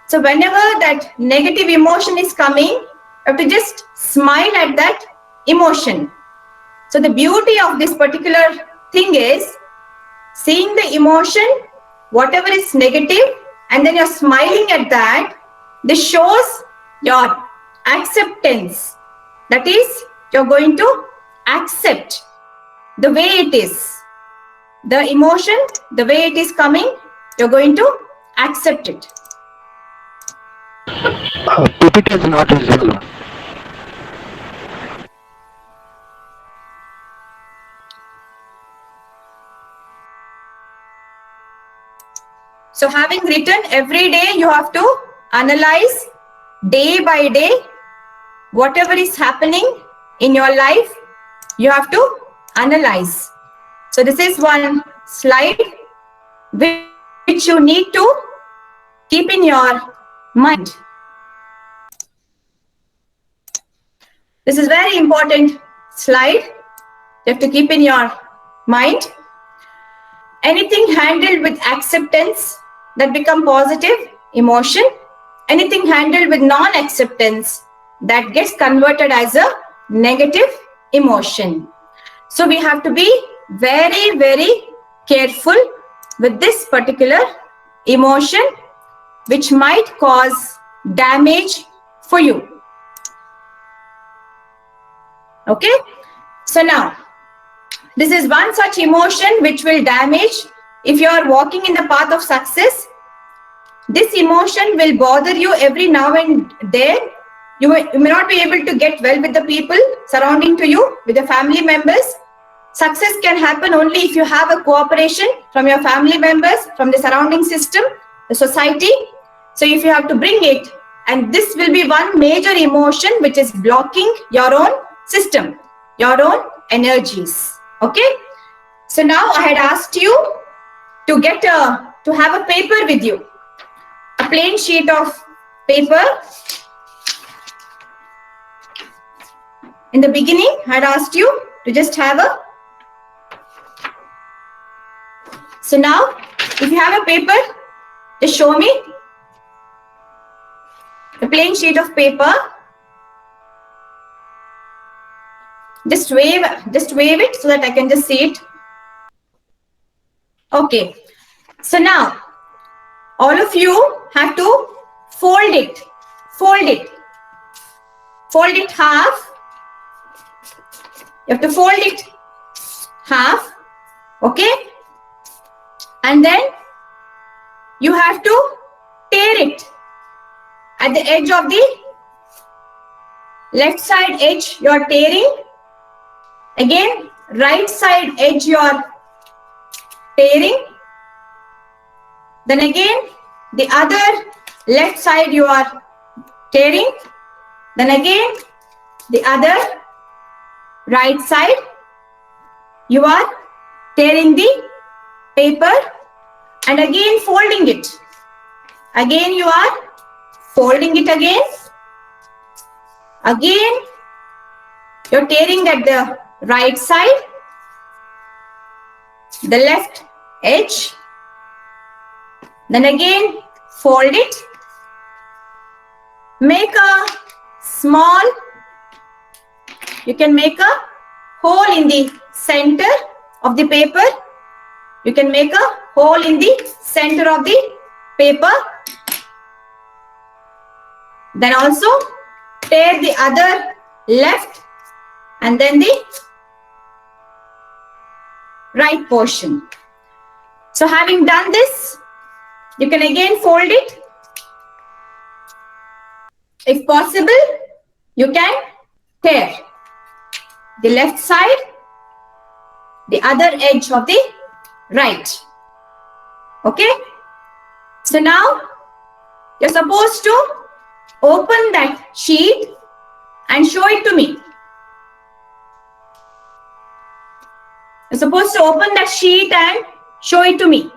So whenever that negative emotion is coming, you have to just smile at that emotion. So the beauty of this particular thing is seeing the emotion, whatever is negative, and then you're smiling at that. This shows your acceptance. That is, you're going to accept the way it is. The emotion, the way it is coming, you're going to accept it. PPT is not visible. So having written, every day you have to analyze day by day whatever is happening in your life, you have to analyze. So this is one slide which you need to keep in your mind. This is very important slide. You have to keep in your mind. Anything handled with acceptance, that become positive emotion. Anything handled with non-acceptance, that gets converted as a negative emotion. So we have to be very, very careful with this particular emotion, which might cause damage for you. Okay? So now, this is one such emotion which will damage. If you are walking in the path of success, this emotion will bother you every now and then. You may not be able to get well with the people surrounding to you, with the family members. Success can happen only if you have a cooperation from your family members, from the surrounding system, the society. So if you have to bring it, and this will be one major emotion which is blocking your own system, your own energies. Okay? So now I had asked you to have a paper with you, a plain sheet of paper. In the beginning, I had asked you to just have a. So now, if you have a paper, just show me a plain sheet of paper. Just wave it so that I can just see it. Okay. So now, all of you have to fold it. Fold it. Fold it half. You have to fold it half. Okay. And then you have to tear it at the edge of the left side edge. You are tearing. Again, right side edge you are tearing. Then again, the other left side you are tearing. Then again, the other right side you are tearing the paper and again folding it. Again you are folding it again. Again you're tearing at the right side, the left edge. Then again fold it. Make a small, you can make a hole in the center of the paper. You can make a hole in the center of the paper. Then also tear the other left and then the right portion. So having done this, you can again fold it. If possible, you can tear the left side, the other edge of the right. Okay? So now you're supposed to open that sheet and show it to me. You're supposed to open that sheet and show it to me.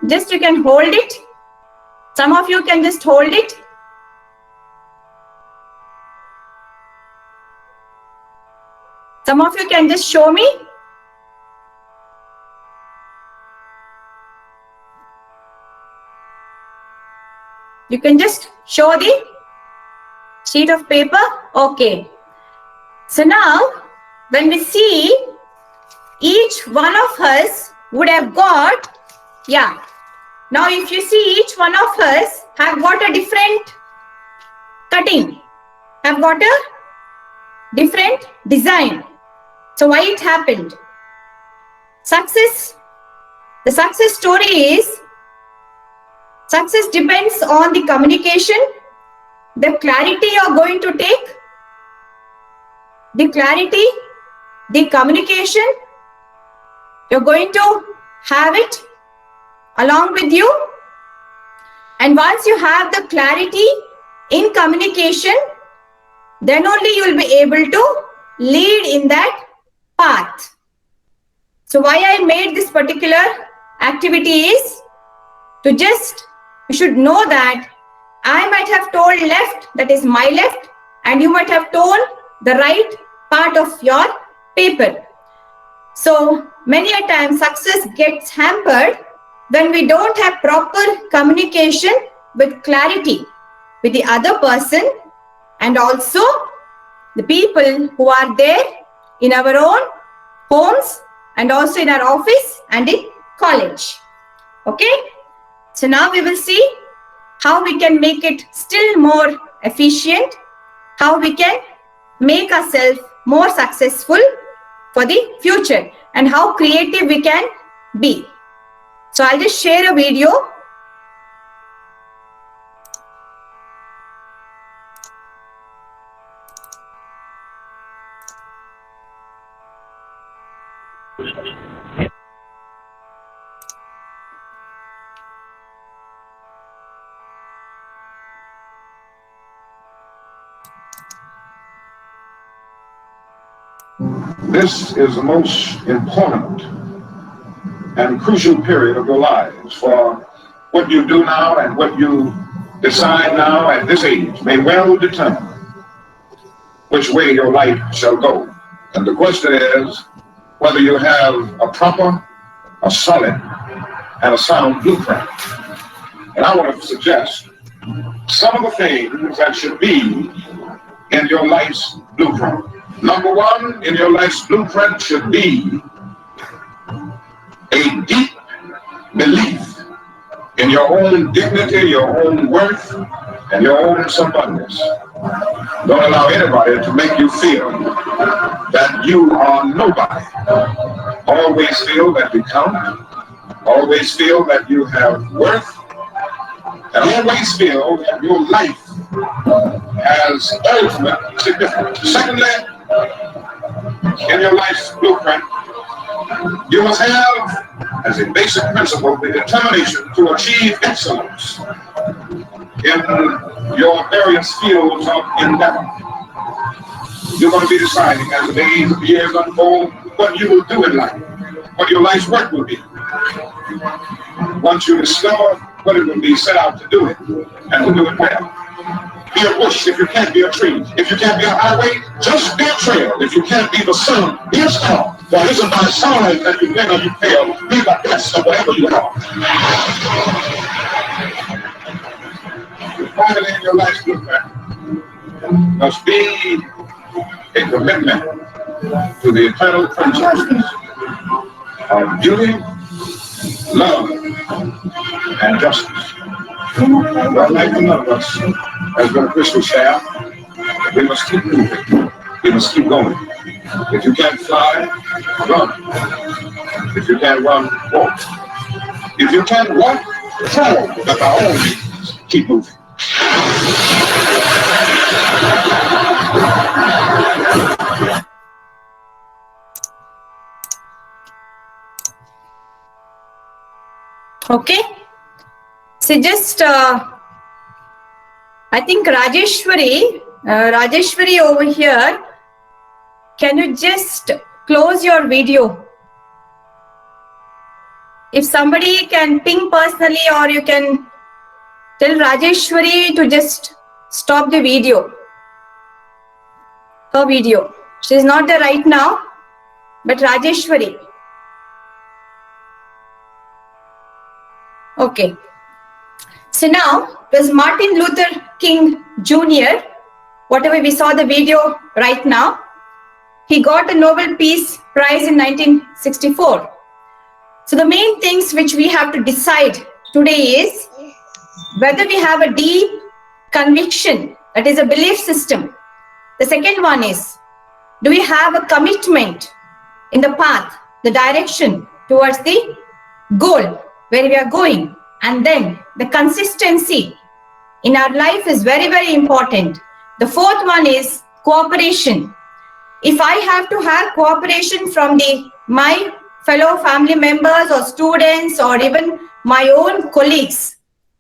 Just you can hold it. Some of you can just hold it. Some of you can just show me. You can just show the sheet of paper. Okay. So now, when we see, each one of us would have got, yeah. Now if you see, each one of us have got a different cutting, have got a different design. So why it happened? Success, the success story is, success depends on the communication, the clarity you're going to take, the clarity, the communication, you're going to have it along with you. And once you have the clarity in communication, then only you will be able to lead in that path. So why I made this particular activity is to just, you should know that I might have told left, that is my left, and you might have told the right part of your paper. So many a time success gets hampered when we don't have proper communication with clarity with the other person and also the people who are there in our own homes and also in our office and in college. Okay? So now we will see how we can make it still more efficient, how we can make ourselves more successful for the future and how creative we can be. So I'll just share a video. This is the most important and crucial period of your lives, for what you do now and what you decide now at this age may well determine which way your life shall go. And the question is whether you have a proper, a solid, and a sound blueprint. And I want to suggest some of the things that should be in your life's blueprint. Number one in your life's blueprint should be a deep belief in your own dignity, your own worth, and your own somebodyness. Don't allow anybody to make you feel that you are nobody. Always feel that you count. Always feel that you have worth. And always feel that your life has ultimate significance. Secondly, in your life's blueprint, you must have, as a basic principle, the determination to achieve excellence in your various fields of endeavor. You're going to be deciding as the days and years unfold what you will do in life, what your life's work will be. Once you discover what it will be, set out to do it, and to do it well. Be a bush if you can't be a tree. If you can't be a highway, just be a trail. If you can't be the sun, be a star. For it isn't by signs that you win or you fail. Be the best of whatever you are. Finally, in your life's blueprint must be a commitment to the eternal principles of duty, love, and justice. Well, like none of us has been a Christian staff, we must keep moving. We must keep going. If you can't fly, run. If you can't run, walk. If you can't walk, crawl. That's our only Keep moving. Okay. So just, I think Rajeshwari over here, can you just close your video? If somebody can ping personally, or you can tell Rajeshwari to just stop the video. Her video. She's not there right now, but Rajeshwari. Okay. So now, it was Martin Luther King Jr., whatever we saw the video right now, he got a Nobel Peace Prize in 1964. So the main things which we have to decide today is whether we have a deep conviction, that is a belief system. The second one is, do we have a commitment in the path, the direction towards the goal where we are going? And then the consistency in our life is very, very important. The fourth one is cooperation. If I have to have cooperation from my fellow family members or students or even my own colleagues,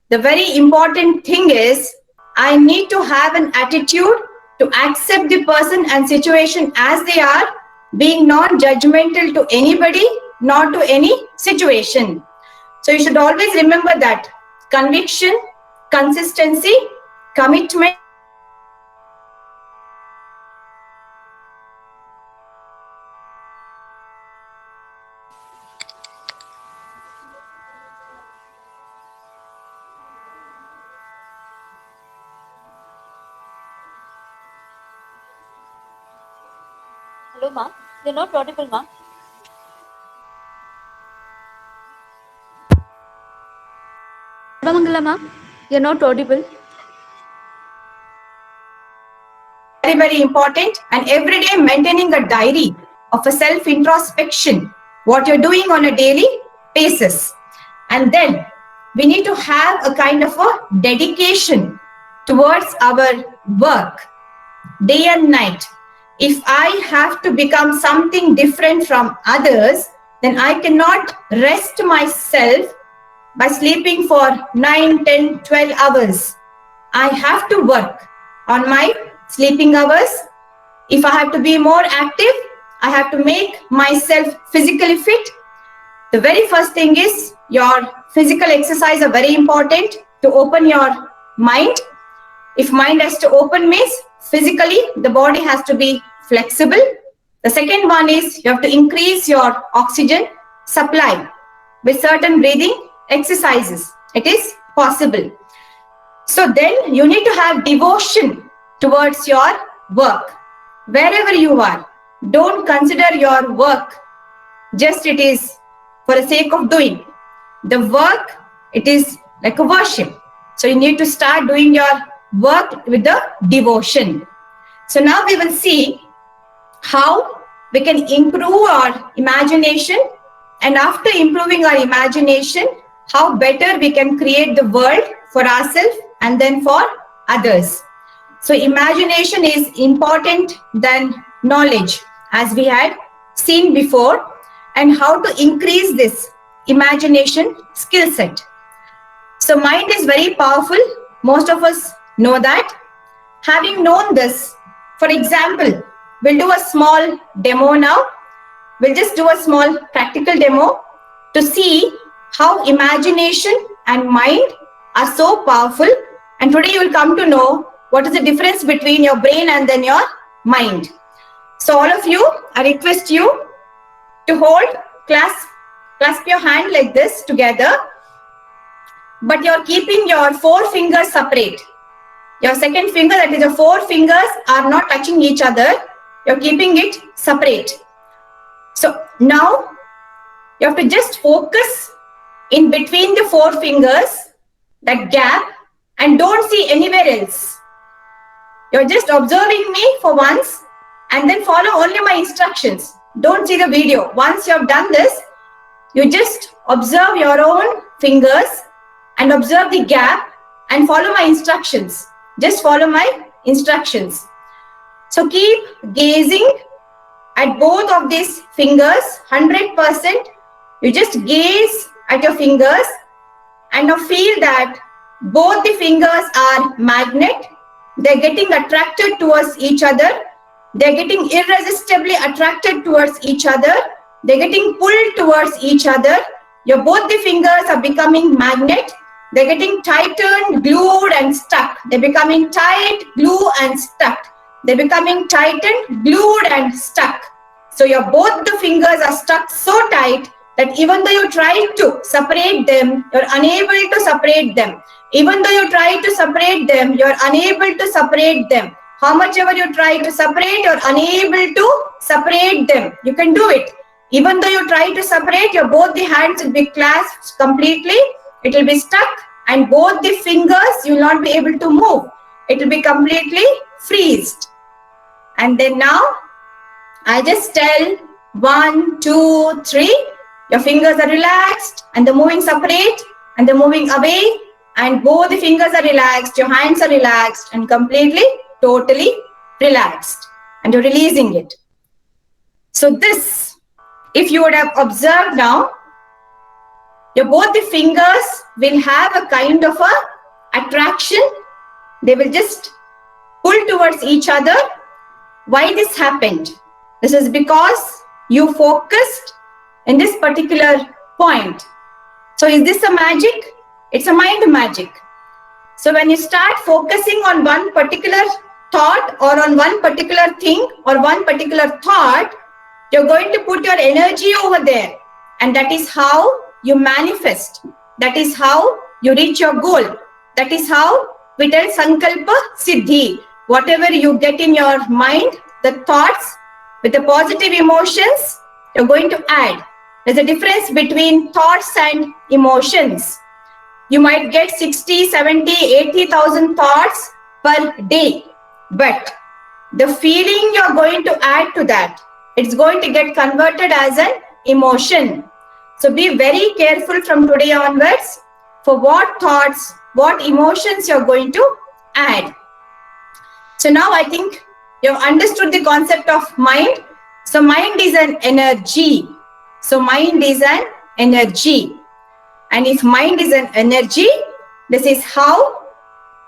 the very important thing is I need to have an attitude to accept the person and situation as they are, being non-judgmental to anybody, not to any situation. So you should always remember that conviction, consistency, commitment. Hello, ma'am. You're not audible, ma'am. Sarvamangala, ma'am. You're not audible. Very, very important. And every day maintaining a diary of a self-introspection, what you're doing on a daily basis. And then we need to have a kind of a dedication towards our work, day and night. If I have to become something different from others, then I cannot rest myself by sleeping for 9, 10, 12 hours. I have to work on my sleeping hours. If I have to be more active, I have to make myself physically fit. The very first thing is your physical exercise are very important to open your mind. If mind has to open means physically the body has to be flexible. The second one is you have to increase your oxygen supply with certain breathing exercises. It is possible. So then you need to have devotion towards your work. Wherever you are, don't consider your work just it is for the sake of doing. The work, it is like a worship. So you need to start doing your work with the devotion. So now we will see how we can improve our imagination, and after improving our imagination, how better we can create the world for ourselves and then for others. So imagination is important than knowledge, as we had seen before, and how to increase this imagination skill set. So mind is very powerful. Most of us know that. Having known this, for example, we'll do a small demo now. We'll just do a small practical demo to see how imagination and mind are so powerful. And today you will come to know what is the difference between your brain and then your mind. So all of you, I request you to hold, clasp your hand like this together, but you're keeping your 4 fingers separate. Your second finger, that is your 4 fingers, are not touching each other. You're keeping it separate. So now you have to just focus in between the 4 fingers, that gap, and don't see anywhere else. You're just observing me for once and then follow only my instructions. Don't see the video. Once you have done this, you just observe your own fingers and observe the gap and follow my instructions. Just follow my instructions. So keep gazing at both of these fingers, 100%. You just gaze at your fingers and now feel that both the fingers are magnet. They're getting attracted towards each other. They're getting irresistibly attracted towards each other. They're getting pulled towards each other. Your both the fingers are becoming magnet. They're getting tightened, glued and stuck. They're becoming tight, glue and stuck. They're becoming tightened, glued and stuck. So your both the fingers are stuck so tight that even though you try to separate them, you're unable to separate them. Even though you try to separate them, you're unable to separate them. How much ever you try to separate, you're unable to separate them. You can do it. Even though you try to separate, your both the hands will be clasped completely. It will be stuck and both the fingers you will not be able to move. It will be completely freezed. And then now, I just tell 1, 2, 3. Your fingers are relaxed and they're moving separate and they're moving away and both the fingers are relaxed, your hands are relaxed and completely, totally relaxed and you're releasing it. So this, if you would have observed now, your both the fingers will have a kind of a attraction. They will just pull towards each other. Why this happened? This is because you focused in this particular point. So is this a magic? It's a mind magic. So when you start focusing on one particular thought or on one particular thing or one particular thought, you're going to put your energy over there. And that is how you manifest. That is how you reach your goal. That is how we tell Sankalpa Siddhi. Whatever you get in your mind, the thoughts with the positive emotions, you're going to add. There's a difference between thoughts and emotions. You might get 60, 70, 80,000 thoughts per day. But the feeling you're going to add to that, it's going to get converted as an emotion. So be very careful from today onwards for what thoughts, what emotions you're going to add. So now I think you've understood the concept of mind. So mind is an energy. So mind is an energy. And if mind is an energy, this is how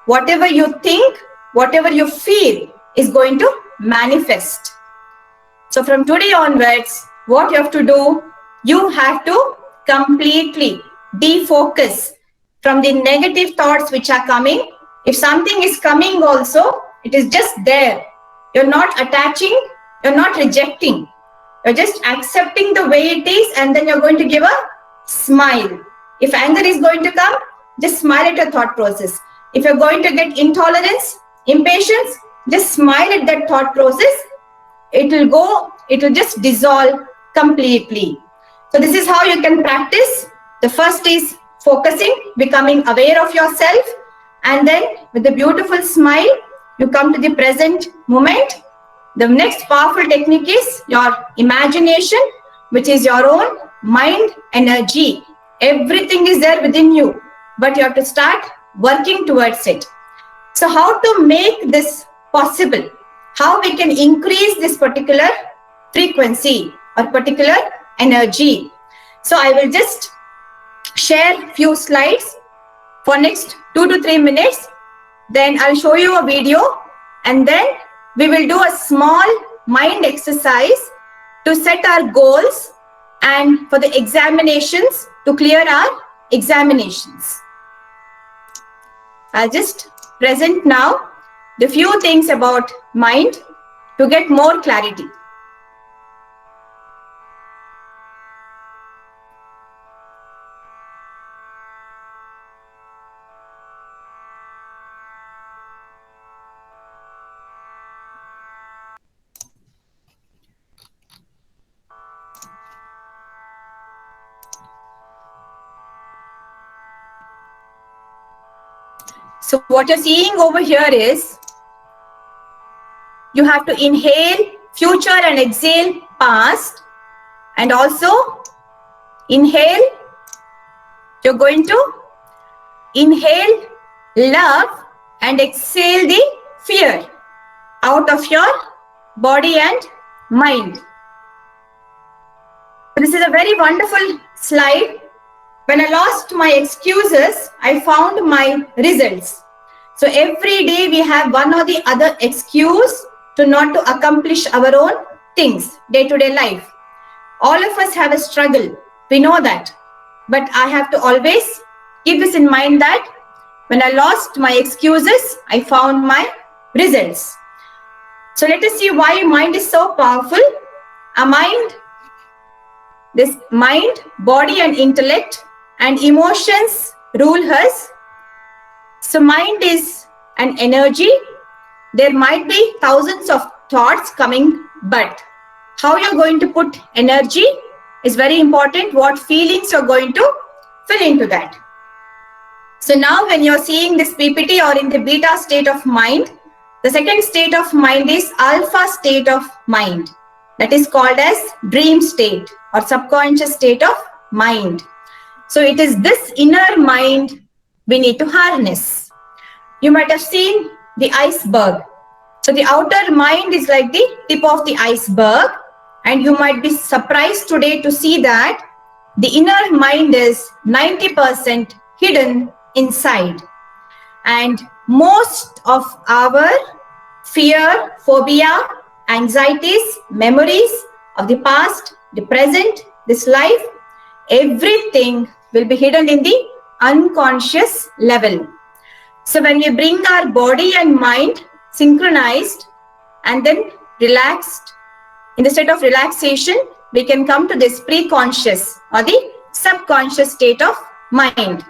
whatever you think, whatever you feel is going to manifest. So from today onwards, what you have to do, you have to completely defocus from the negative thoughts which are coming. If something is coming also, it is just there. You're not attaching, you're not rejecting. You're just accepting the way it is and then you're going to give a smile. If anger is going to come, just smile at your thought process. If you're going to get intolerance, impatience, just smile at that thought process. It will go, it will just dissolve completely. So this is how you can practice. The first is focusing, becoming aware of yourself. And then with a beautiful smile, you come to the present moment. The next powerful technique is your imagination, which is your own mind energy. Everything is there within you, but you have to start working towards it. So how to make this possible? How we can increase this particular frequency or particular energy? So I will just share few slides for next 2 to 3 minutes. Then I'll show you a video and then we will do a small mind exercise to set our goals and for the examinations, to clear our examinations. I'll just present now the few things about mind to get more clarity. So what you're seeing over here is you have to inhale future and exhale past, and also inhale, you're going to inhale love, and exhale the fear out of your body and mind. This is a very wonderful slide. When I lost my excuses, I found my results. So every day we have one or the other excuse to not to accomplish our own things, day-to-day life. All of us have a struggle. We know that. But I have to always keep this in mind that when I lost my excuses, I found my results. So let us see why mind is so powerful. A mind, this mind, body and intellect and emotions rule us. So mind is an energy. There might be thousands of thoughts coming, but how you're going to put energy is very important. What feelings you're going to fill into that. So now when you're seeing this PPT or in the beta state of mind, the second state of mind is alpha state of mind. That is called as dream state or subconscious state of mind. So it is this inner mind we need to harness. You might have seen the iceberg. So the outer mind is like the tip of the iceberg, and you might be surprised today to see that the inner mind is 90% hidden inside. And most of our fear, phobia, anxieties, memories of the past, the present, this life, everything will be hidden in the unconscious level. So when we bring our body and mind synchronized and then relaxed, in the state of relaxation, we can come to this pre-conscious or the subconscious state of mind.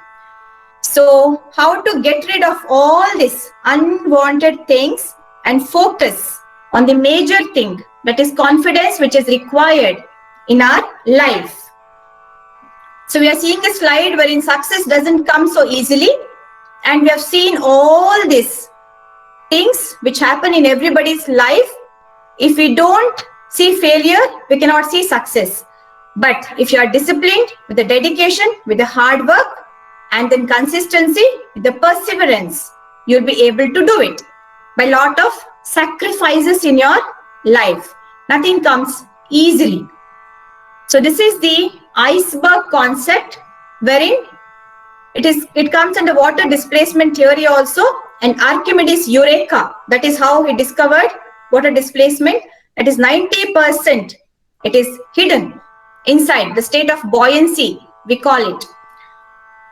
So how to get rid of all these unwanted things and focus on the major thing, that is confidence, which is required in our life. So we are seeing a slide wherein success doesn't come so easily, and we have seen all these things which happen in everybody's life. If we don't see failure, we cannot see success. But if you are disciplined with the dedication, with the hard work, and then consistency, with the perseverance, you'll be able to do it by a lot of sacrifices in your life. Nothing comes easily. So this is the iceberg concept, wherein it comes under water displacement theory also, and Archimedes' Eureka. That is how he discovered water displacement. That is 90%. It is hidden inside the state of buoyancy, we call it.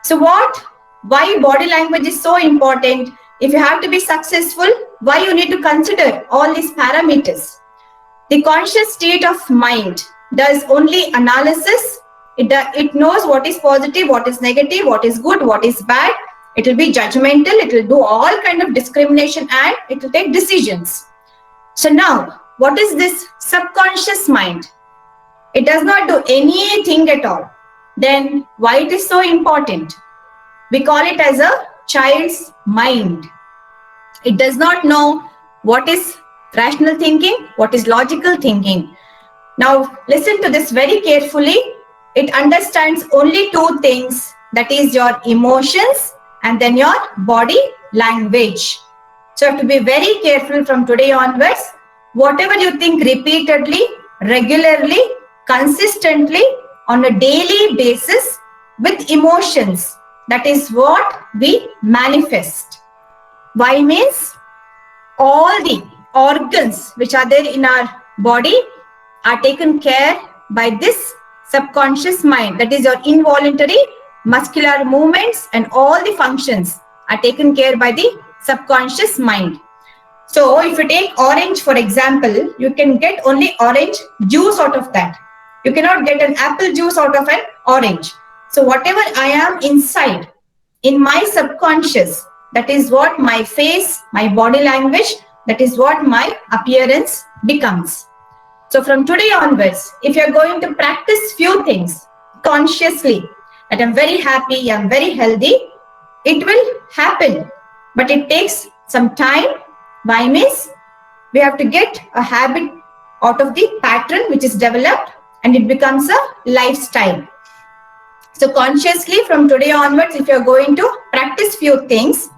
So why body language is so important? If you have to be successful, why you need to consider all these parameters? The conscious state of mind does only analysis. It knows what is positive, what is negative, what is good, what is bad. It will be judgmental. It will do all kind of discrimination, and it will take decisions. So now, what is this subconscious mind? It does not do anything at all. Then why it is so important? We call it as a child's mind. It does not know what is rational thinking, what is logical thinking. Now listen to this very carefully. It understands only two things, that is your emotions and then your body language. So you have to be very careful from today onwards. Whatever you think repeatedly, regularly, consistently, on a daily basis with emotions, that is what we manifest. Why means all the organs which are there in our body are taken care by this subconscious mind. That is your involuntary muscular movements and all the functions are taken care by the subconscious mind. So if you take orange, for example, you can get only orange juice out of that. You cannot get an apple juice out of an orange. So whatever I am inside, in my subconscious, that is what my face, my body language, that is what my appearance becomes. So from today onwards, if you're going to practice few things consciously, that I'm very happy, I'm very healthy, it will happen. But it takes some time. Why means we have to get a habit out of the pattern which is developed, and it becomes a lifestyle. So consciously from today onwards, if you're going to practice few things,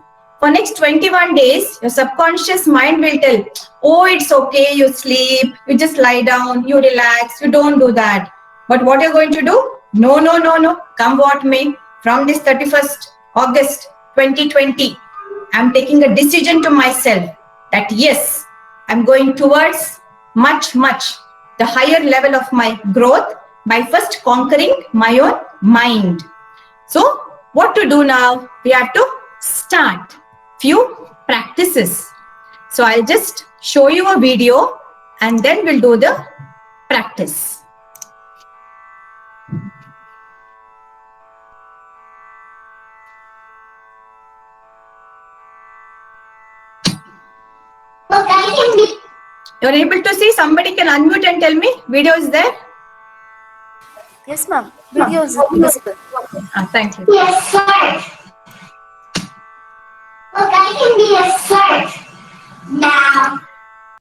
for next 21 days, your subconscious mind will tell, oh, it's okay, you sleep, you just lie down, you relax, you don't do that. But what you're going to do? No, no, no, no. Come what may. From this 31st August 2020, I'm taking a decision to myself that yes, I'm going towards much the higher level of my growth by first conquering my own mind. So what to do now? We have to start few practices. So I'll just show you a video and then we'll do the practice. You're able to see? Somebody can unmute and tell me video is there? Yes, ma'am. Video is visible. Thank you. Yes, sir. Look, I can be a sir now.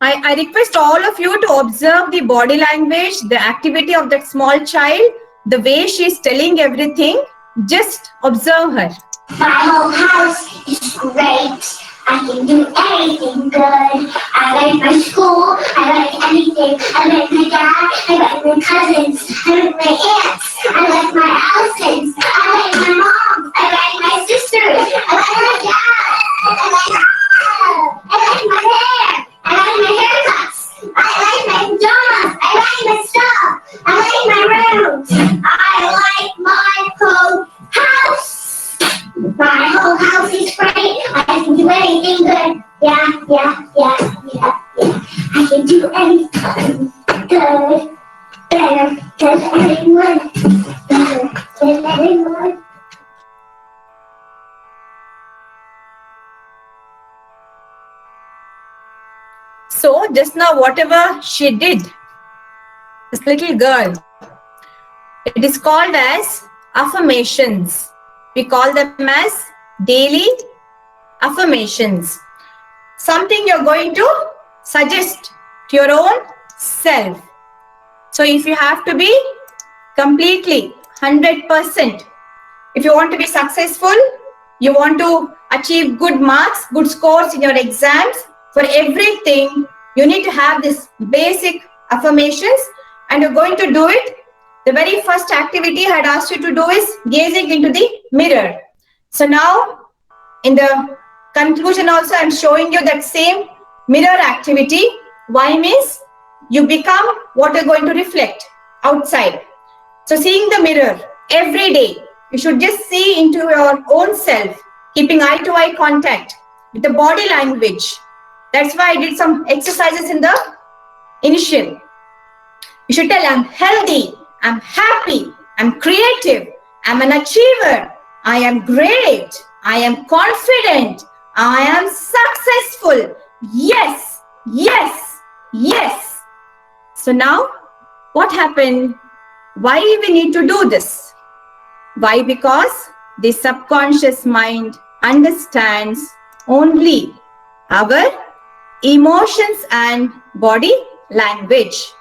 I request all of you to observe the body language, the activity of that small child, the way she's telling everything. Just observe her. My whole house is great. I can do anything good. I like my school. I like anything. I like my dad. I like my cousins. I like my aunts. I like my Allisons. I like my mom. I like my sisters. I like my dad. I like my hair. I like my haircuts. I like my pajamas. I like my stuff. I like my rooms. I like my whole house. My whole house is great. I can do anything good. Yeah. I can do anything good. Better than anyone. Better than anyone. So just now whatever she did, this little girl, it is called as affirmations. We call them as daily affirmations. Something you're going to suggest to your own self. So if you have to be completely 100%, if you want to be successful, you want to achieve good marks, good scores in your exams, for everything, you need to have this basic affirmations and you're going to do it. The very first activity I had asked you to do is gazing into the mirror. So now, in the conclusion also, I'm showing you that same mirror activity. Why means you become what you're going to reflect outside. So seeing the mirror every day, you should just see into your own self, keeping eye-to-eye contact with the body language. That's why I did some exercises in the initial. You should tell, I'm healthy, I'm happy, I'm creative, I'm an achiever, I am great, I am confident, I am successful. Yes, yes, yes. So now, what happened? Why we need to do this? Why? Because the subconscious mind understands only our emotions and body language.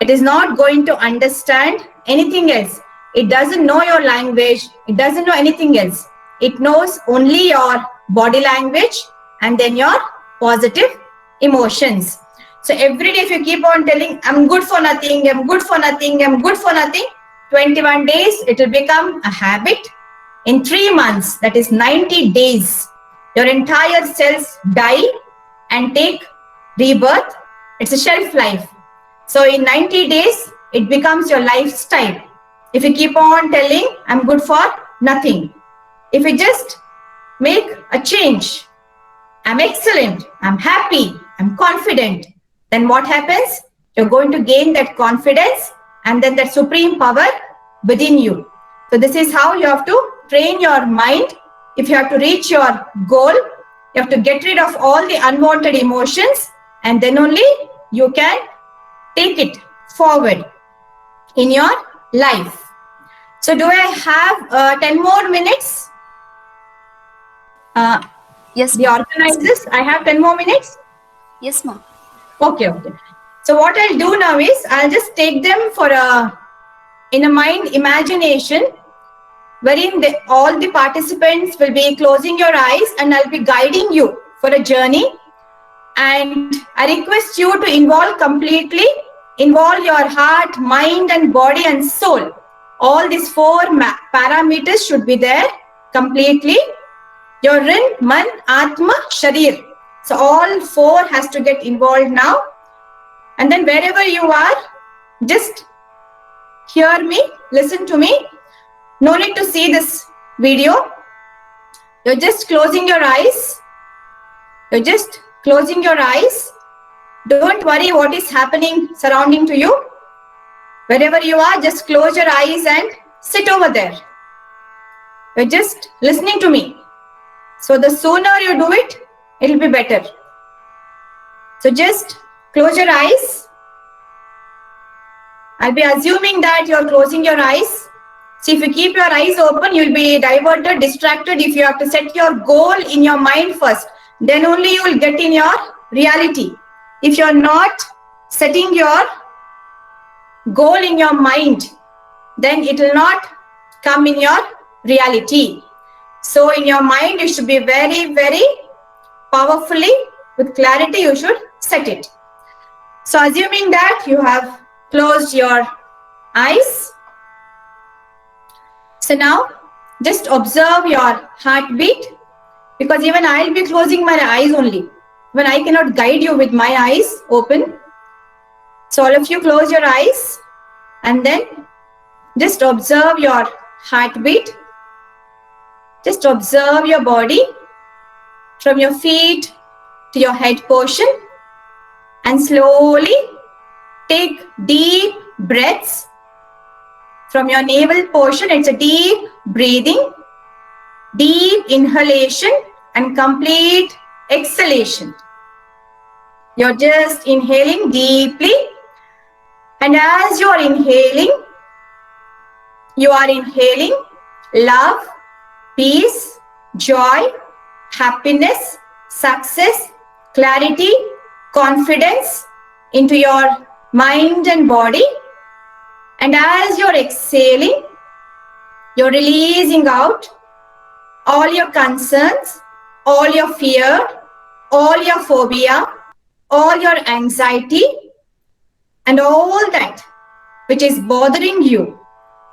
It is not going to understand anything else. It doesn't know your language. It doesn't know anything else. It knows only your body language and then your positive emotions. So every day if you keep on telling, I'm good for nothing, I'm good for nothing, I'm good for nothing, 21 days, it will become a habit. In 3 months, that is 90 days, your entire cells die and take rebirth. It's a shelf life. So in 90 days, it becomes your lifestyle. If you keep on telling, I'm good for nothing. If you just make a change, I'm excellent, I'm happy, I'm confident, then what happens? You're going to gain that confidence and then that supreme power within you. So this is how you have to train your mind. If you have to reach your goal, you have to get rid of all the unwanted emotions and then only you can take it forward in your life. So do I have 10 more minutes? Yes. The organizers, I have 10 more minutes? Yes, ma'am. Okay. So what I'll do now is, I'll just take them for in a mind imagination. wherein all the participants will be closing your eyes and I'll be guiding you for a journey. And I request you to involve your heart, mind and body and soul. All these 4 parameters should be there completely. Your Rin, Man, Atma, Sharir. So all 4 has to get involved now. And then wherever you are, just hear me, listen to me. No need to see this video. You're just closing your eyes. You're just closing your eyes. Don't worry what is happening surrounding to you. Wherever you are, just close your eyes and sit over there. You're just listening to me. So the sooner you do it, it'll be better. So just close your eyes. I'll be assuming that you're closing your eyes. See, if you keep your eyes open, you'll be diverted, distracted. If you have to set your goal in your mind first, then only you will get in your reality. If you're not setting your goal in your mind, then it will not come in your reality. So in your mind, you should be very, very powerfully, with clarity, you should set it. So assuming that you have closed your eyes. So now just observe your heartbeat, because even I'll be closing my eyes only. When I cannot guide you with my eyes open. So all of you close your eyes and then just observe your heartbeat. Just observe your body from your feet to your head portion and slowly take deep breaths from your navel portion. It's a deep breathing, deep inhalation and complete exhalation. You're just inhaling deeply, and as you're inhaling, you are inhaling love, peace, joy, happiness, success, clarity, confidence into your mind and body. And as you're exhaling, you're releasing out all your concerns, all your fear, all your phobia, all your anxiety, and all that which is bothering you.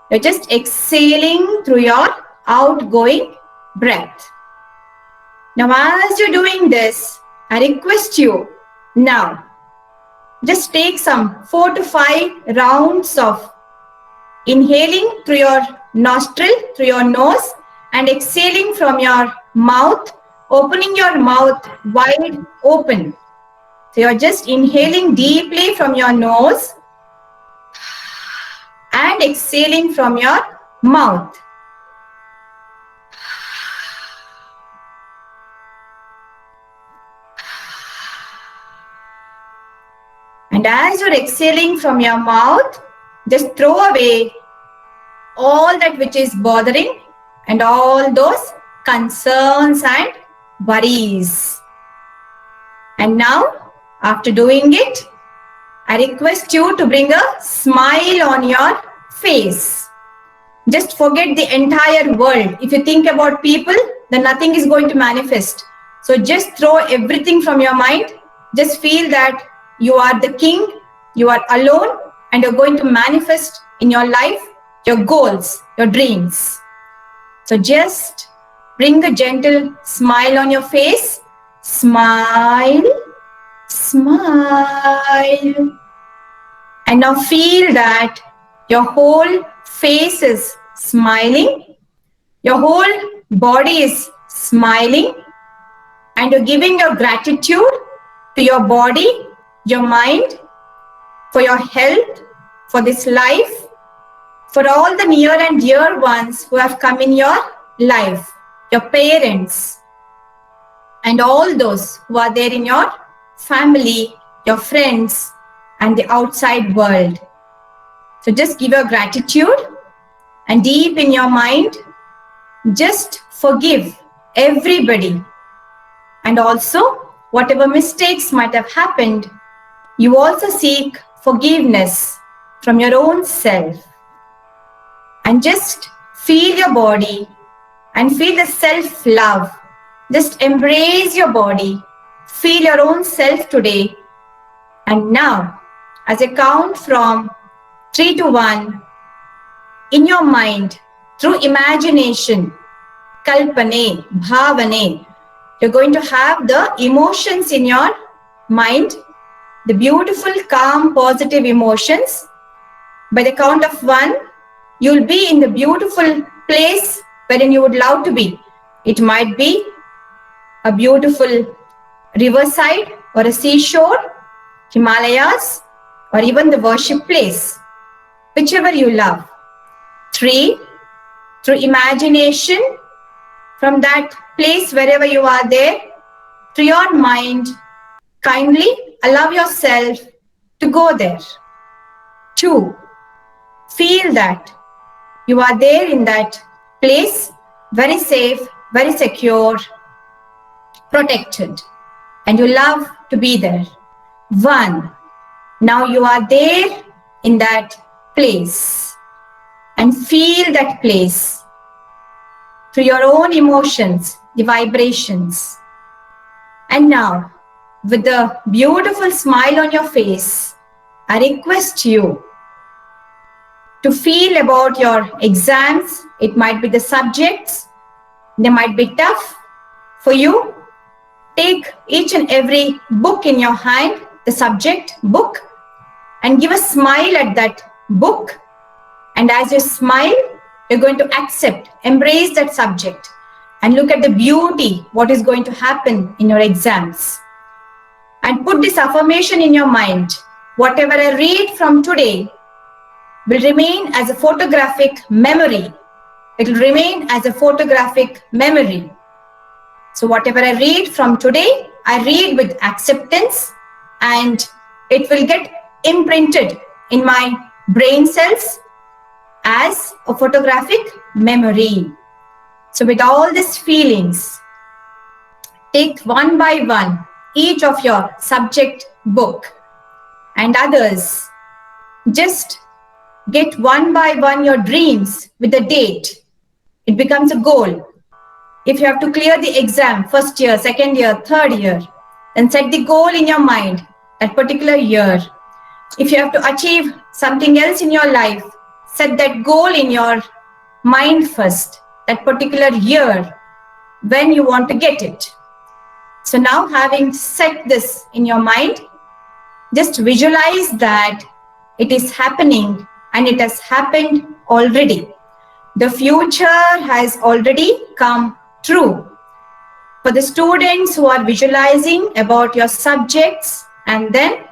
You're just exhaling through your outgoing breath. Now, as you're doing this, I request you now, just take some 4 to 5 rounds of inhaling through your nostril, through your nose, and exhaling from your mouth, opening your mouth wide open. So you're just inhaling deeply from your nose and exhaling from your mouth. And as you're exhaling from your mouth, just throw away all that which is bothering and all those concerns and worries. And now, after doing it, I request you to bring a smile on your face. Just forget the entire world. If you think about people, then nothing is going to manifest. So just throw everything from your mind. Just feel that you are the king, you are alone, and you're going to manifest in your life your goals, your dreams. So just bring a gentle smile on your face. Smile, smile. And now feel that your whole face is smiling, your whole body is smiling, and you're giving your gratitude to your body, your mind, for your health, for this life, for all the near and dear ones who have come in your life, your parents, and all those who are there in your family, your friends, and the outside world. So just give your gratitude, and deep in your mind, just forgive everybody. And also, whatever mistakes might have happened, you also seek forgiveness from your own self. And just feel your body and feel the self-love. Just embrace your body. Feel your own self today. And now, as I count from 3 to 1, in your mind, through imagination, kalpane, bhavane, you're going to have the emotions in your mind, the beautiful, calm, positive emotions. By the count of 1, you'll be in the beautiful place wherein you would love to be. It might be a beautiful riverside or a seashore, Himalayas, or even the worship place, whichever you love. 3, through imagination, from that place wherever you are there, to your mind, kindly allow yourself to go there. 2, feel that you are there in that place, very safe, very secure, protected, and you love to be there. 1, now you are there in that place and feel that place through your own emotions, the vibrations. And now, with the beautiful smile on your face, I request you to feel about your exams. It might be the subjects, they might be tough for you. Take each and every book in your hand, the subject book, and give a smile at that book. And as you smile, you're going to accept, embrace that subject, and look at the beauty, what is going to happen in your exams. And put this affirmation in your mind. Whatever I read from today will remain as a photographic memory. It will remain as a photographic memory. So whatever I read from today, I read with acceptance, and it will get imprinted in my brain cells as a photographic memory. So with all these feelings, take one by one each of your subject book and others. Just get one by one your dreams with the date. It becomes a goal. If you have to clear the exam, first year, second year, third year, then set the goal in your mind that particular year. If you have to achieve something else in your life, set that goal in your mind first, that particular year, when you want to get it. So now, having set this in your mind, just visualize that it is happening and it has happened already. The future has already come true. For the students who are visualizing about your subjects and then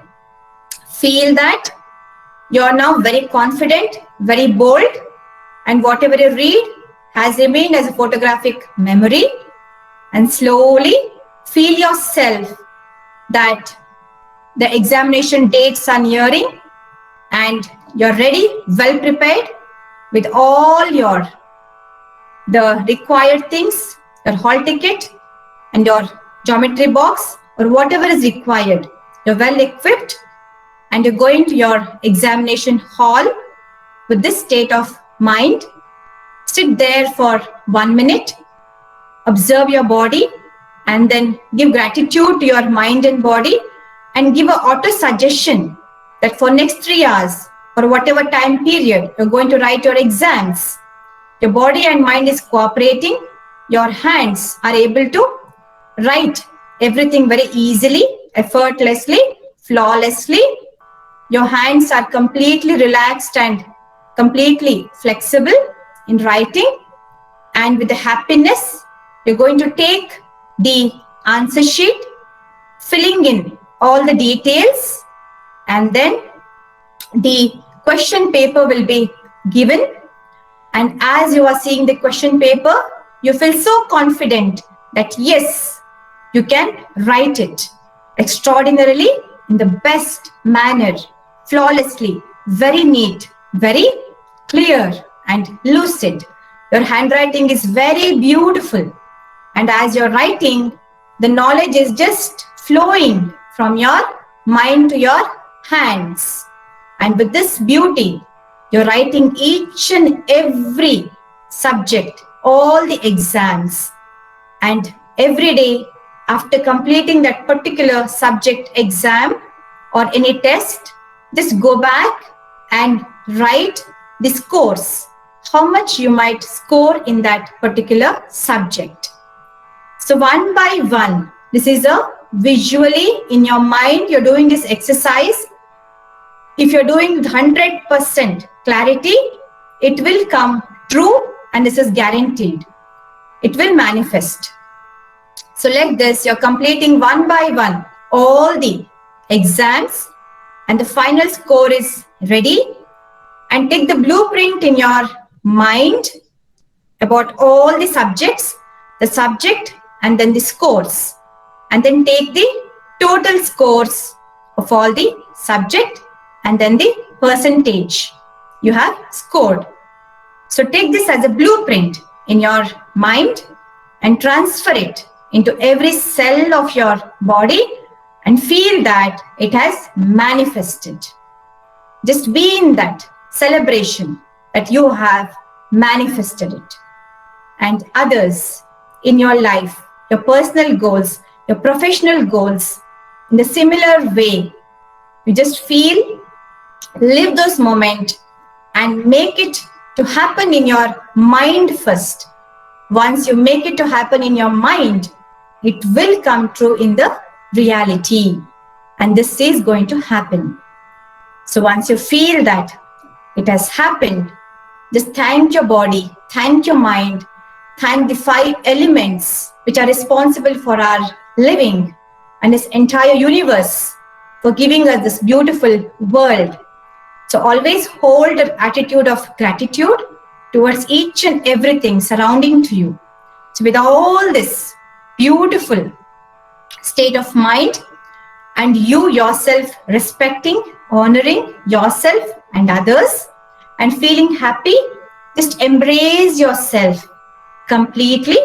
feel that you are now very confident, very bold, and whatever you read has remained as a photographic memory, and slowly feel yourself that the examination dates are nearing and you're ready, well prepared with all the required things, your hall ticket and your geometry box or whatever is required. You're well equipped and you're going to your examination hall with this state of mind. Sit there for 1 minute, observe your body, and then give gratitude to your mind and body, and give an auto suggestion that for next 3 hours or whatever time period you're going to write your exams, your body and mind is cooperating, your hands are able to write everything very easily, effortlessly, flawlessly. Your hands are completely relaxed and completely flexible in writing, and with the happiness, you're going to take the answer sheet, filling in all the details, and then the question paper will be given. And as you are seeing the question paper, you feel so confident that yes, you can write it extraordinarily in the best manner, flawlessly, very neat, very clear and lucid. Your handwriting is very beautiful. And as you're writing, the knowledge is just flowing from your mind to your hands. And with this beauty, you're writing each and every subject, all the exams. And every day after completing that particular subject exam or any test, just go back and write the scores, how much you might score in that particular subject. So one by one, this is a visually in your mind, you're doing this exercise. If you're doing with 100% clarity, it will come true, and this is guaranteed. It will manifest. So like this, you're completing one by one all the exams, and the final score is ready. And take the blueprint in your mind about all the subjects, the subject, and then the scores. And then take the total scores of all the subject and then the percentage you have scored. So take this as a blueprint in your mind and transfer it into every cell of your body and feel that it has manifested. Just be in that celebration that you have manifested it. And others in your life, your personal goals, your professional goals, in a similar way, you just feel, live those moments and make it to happen in your mind first. Once you make it to happen in your mind, it will come true in the reality. And this is going to happen. So once you feel that it has happened, just thank your body, thank your mind, thank the 5 elements which are responsible for our living and this entire universe for giving us this beautiful world. So always hold an attitude of gratitude towards each and everything surrounding to you. So with all this beautiful state of mind and you yourself respecting, honoring yourself and others and feeling happy, just embrace yourself completely.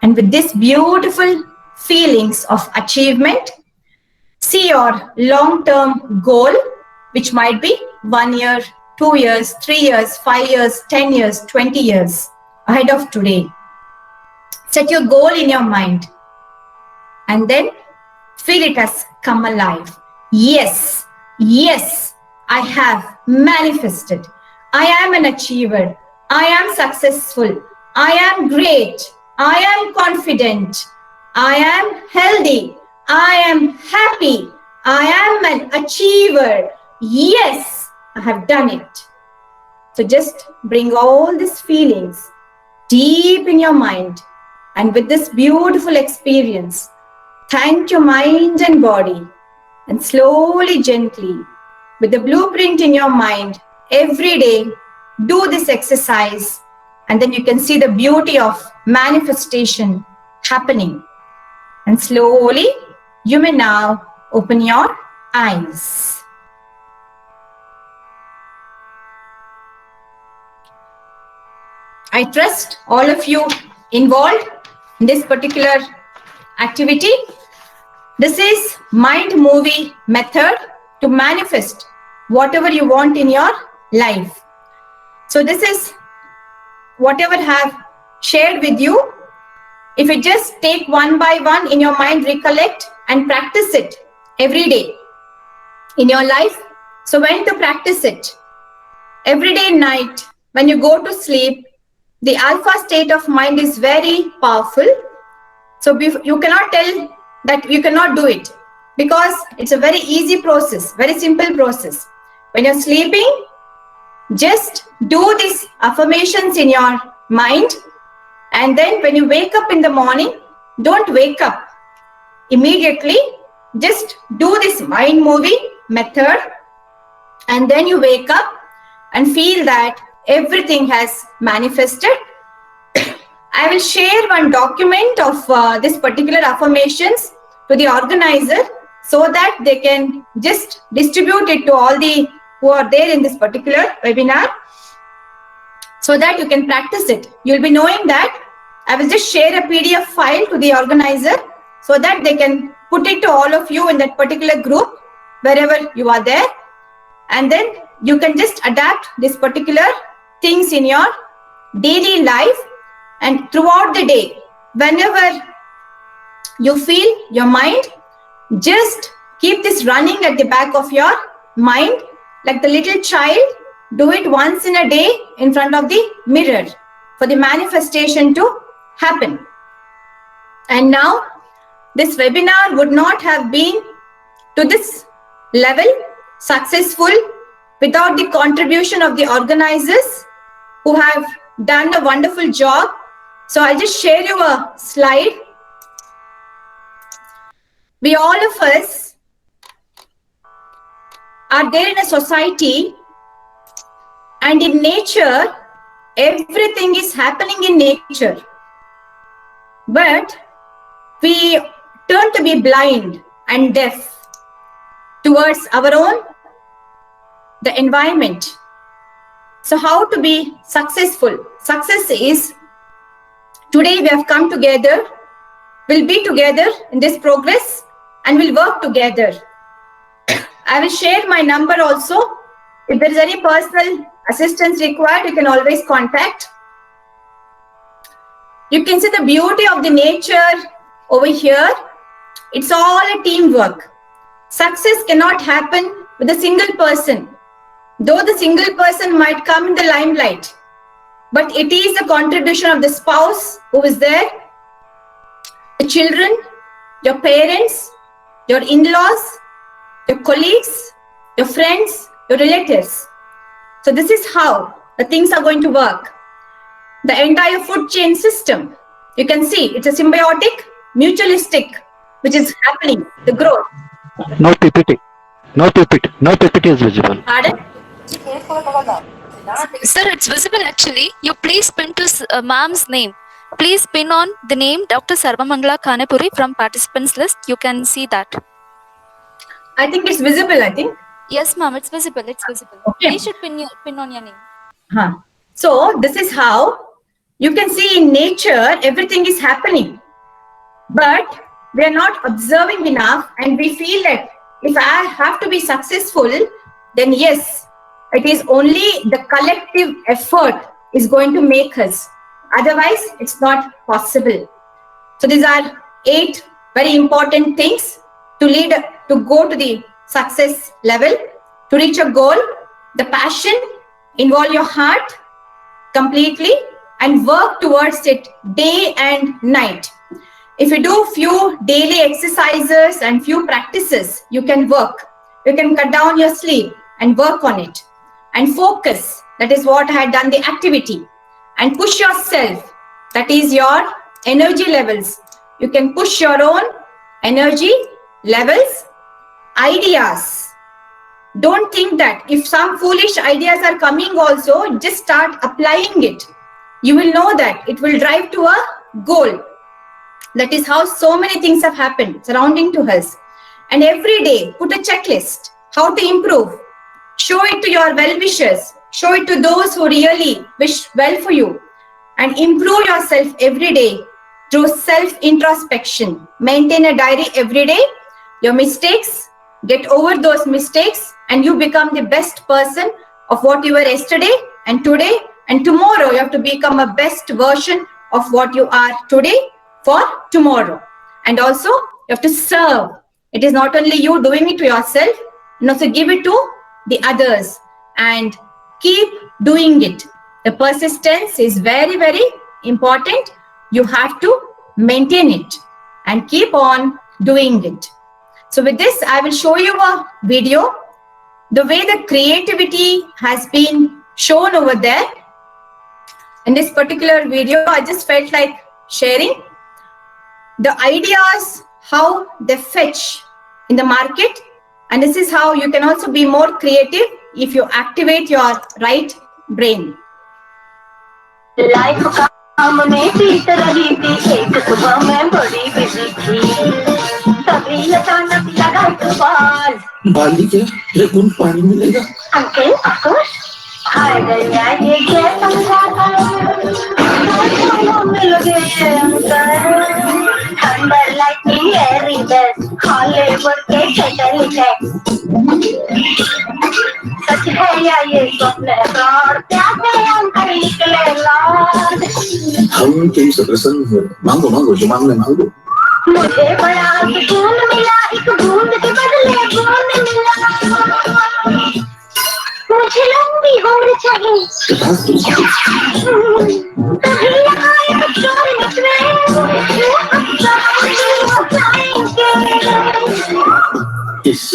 And with this beautiful feelings of achievement, see your long-term goal, which might be 1 year, 2 years, 3 years, 5 years, 10 years, 20 years ahead of today. Set your goal in your mind and then feel it has come alive. Yes, yes, I have manifested. I am an achiever. I am successful. I am great. I am confident. I am healthy. I am happy. I am an achiever. Yes, I have done it. So just bring all these feelings deep in your mind. And with this beautiful experience, thank your mind and body. And slowly, gently, with the blueprint in your mind, every day, do this exercise. And then you can see the beauty of manifestation happening. And slowly, you may now open your eyes. I trust all of you involved in this particular activity. This is mind movie method to manifest whatever you want in your life. So this is whatever I have shared with you. If you just take one by one in your mind, recollect and practice it every day in your life. So when to practice it? Every day night, when you go to sleep, the alpha state of mind is very powerful. So you cannot tell that you cannot do it because it's a very easy process, very simple process. When you're sleeping, just do these affirmations in your mind. And then when you wake up in the morning, don't wake up immediately. Just do this mind movie method. And then you wake up and feel that everything has manifested. I will share one document of this particular affirmations to the organizer so that they can just distribute it to all the who are there in this particular webinar so that you can practice it. You'll be knowing that I will just share a PDF file to the organizer so that they can put it to all of you in that particular group wherever you are there. And then you can just adapt these particular things in your daily life and throughout the day. Whenever you feel your mind, just keep this running at the back of your mind like the little child. Do it once in a day in front of the mirror for the manifestation to happen. And now this webinar would not have been to this level successful without the contribution of the organizers who have done a wonderful job. So I'll just share you a slide. We all of us are there in a society, and in nature, everything is happening in nature. But we turn to be blind and deaf towards our own, the environment. So how to be successful? Success is, today we have come together, we'll be together in this progress and we'll work together. I will share my number also. If there is any personal assistance required, you can always contact. You can see the beauty of the nature over here. It's all a teamwork. Success cannot happen with a single person. Though the single person might come in the limelight, but it is the contribution of the spouse who is there, the children, your parents, your in-laws, your colleagues, your friends, your relatives. So this is how the things are going to work. The entire food chain system, you can see it's a symbiotic, mutualistic, which is happening, the growth. No PPT. No PPT. No PPT is visible. Pardon? Sir, it's visible actually. You please pin to ma'am's name. Please pin on the name Dr. Sarvamangala Khanapuri from participants list. You can see that. I think it's visible, I think. Yes, ma'am, it's visible. It's visible. Okay. You should pin on your name. So this is how you can see in nature everything is happening, but we are not observing enough, and we feel that if I have to be successful, then yes, it is only the collective effort is going to make us. Otherwise, it's not possible. So these are 8 very important things to lead, to go to the success level, to reach a goal. The passion, involve your heart completely and work towards it day and night. If you do few daily exercises and few practices, you can work. You can cut down your sleep and work on it and focus. That is what I had done, the activity, and push yourself. That is your energy levels. You can push your own energy levels, ideas. Don't think that if some foolish ideas are coming also, just start applying it. You will know that it will drive to a goal. That is how so many things have happened surrounding to us. And every day, put a checklist, how to improve. Show it to your well-wishers. Show it to those who really wish well for you. And improve yourself every day through self-introspection. Maintain a diary every day. Your mistakes, get over those mistakes, and you become the best person of what you were yesterday and today. And tomorrow, you have to become a best version of what you are today for tomorrow. And also, you have to serve. It is not only you doing it to yourself, and also give it to the others and keep doing it. The persistence is very, very important. You have to maintain it and keep on doing it. So with this, I will show you a video. The way the creativity has been shown over there. In this particular video, I just felt like sharing the ideas, how they fetch in the market. And this is how you can also be more creative if you activate your right brain. Life काम में बीत रही थी, एक सुबह मैं बड़ी busy थी, तभी अचानक लगा इकबाल। बाली क्या? रे कौन पानी मिलेगा? Uncle, of course. हाय गया ये क्या समझाता मिल गए अंकल। थंडर लाइटनिंग एरी बेस्ट, हॉलीवुड के सैटेलाइट। सच है या ये स्वप्न है? प्यार से अंकल निकले लाल। हम तुमसे प्रसन्न हो, मांगो मांगो जो मांगना मांगो। मुझे बड़ा सुकून मिला, एक बूंद के बदले बूंद मिला। मुझे लंबी उम्र चाहिए, कभी यहाँ एक चोर निकले,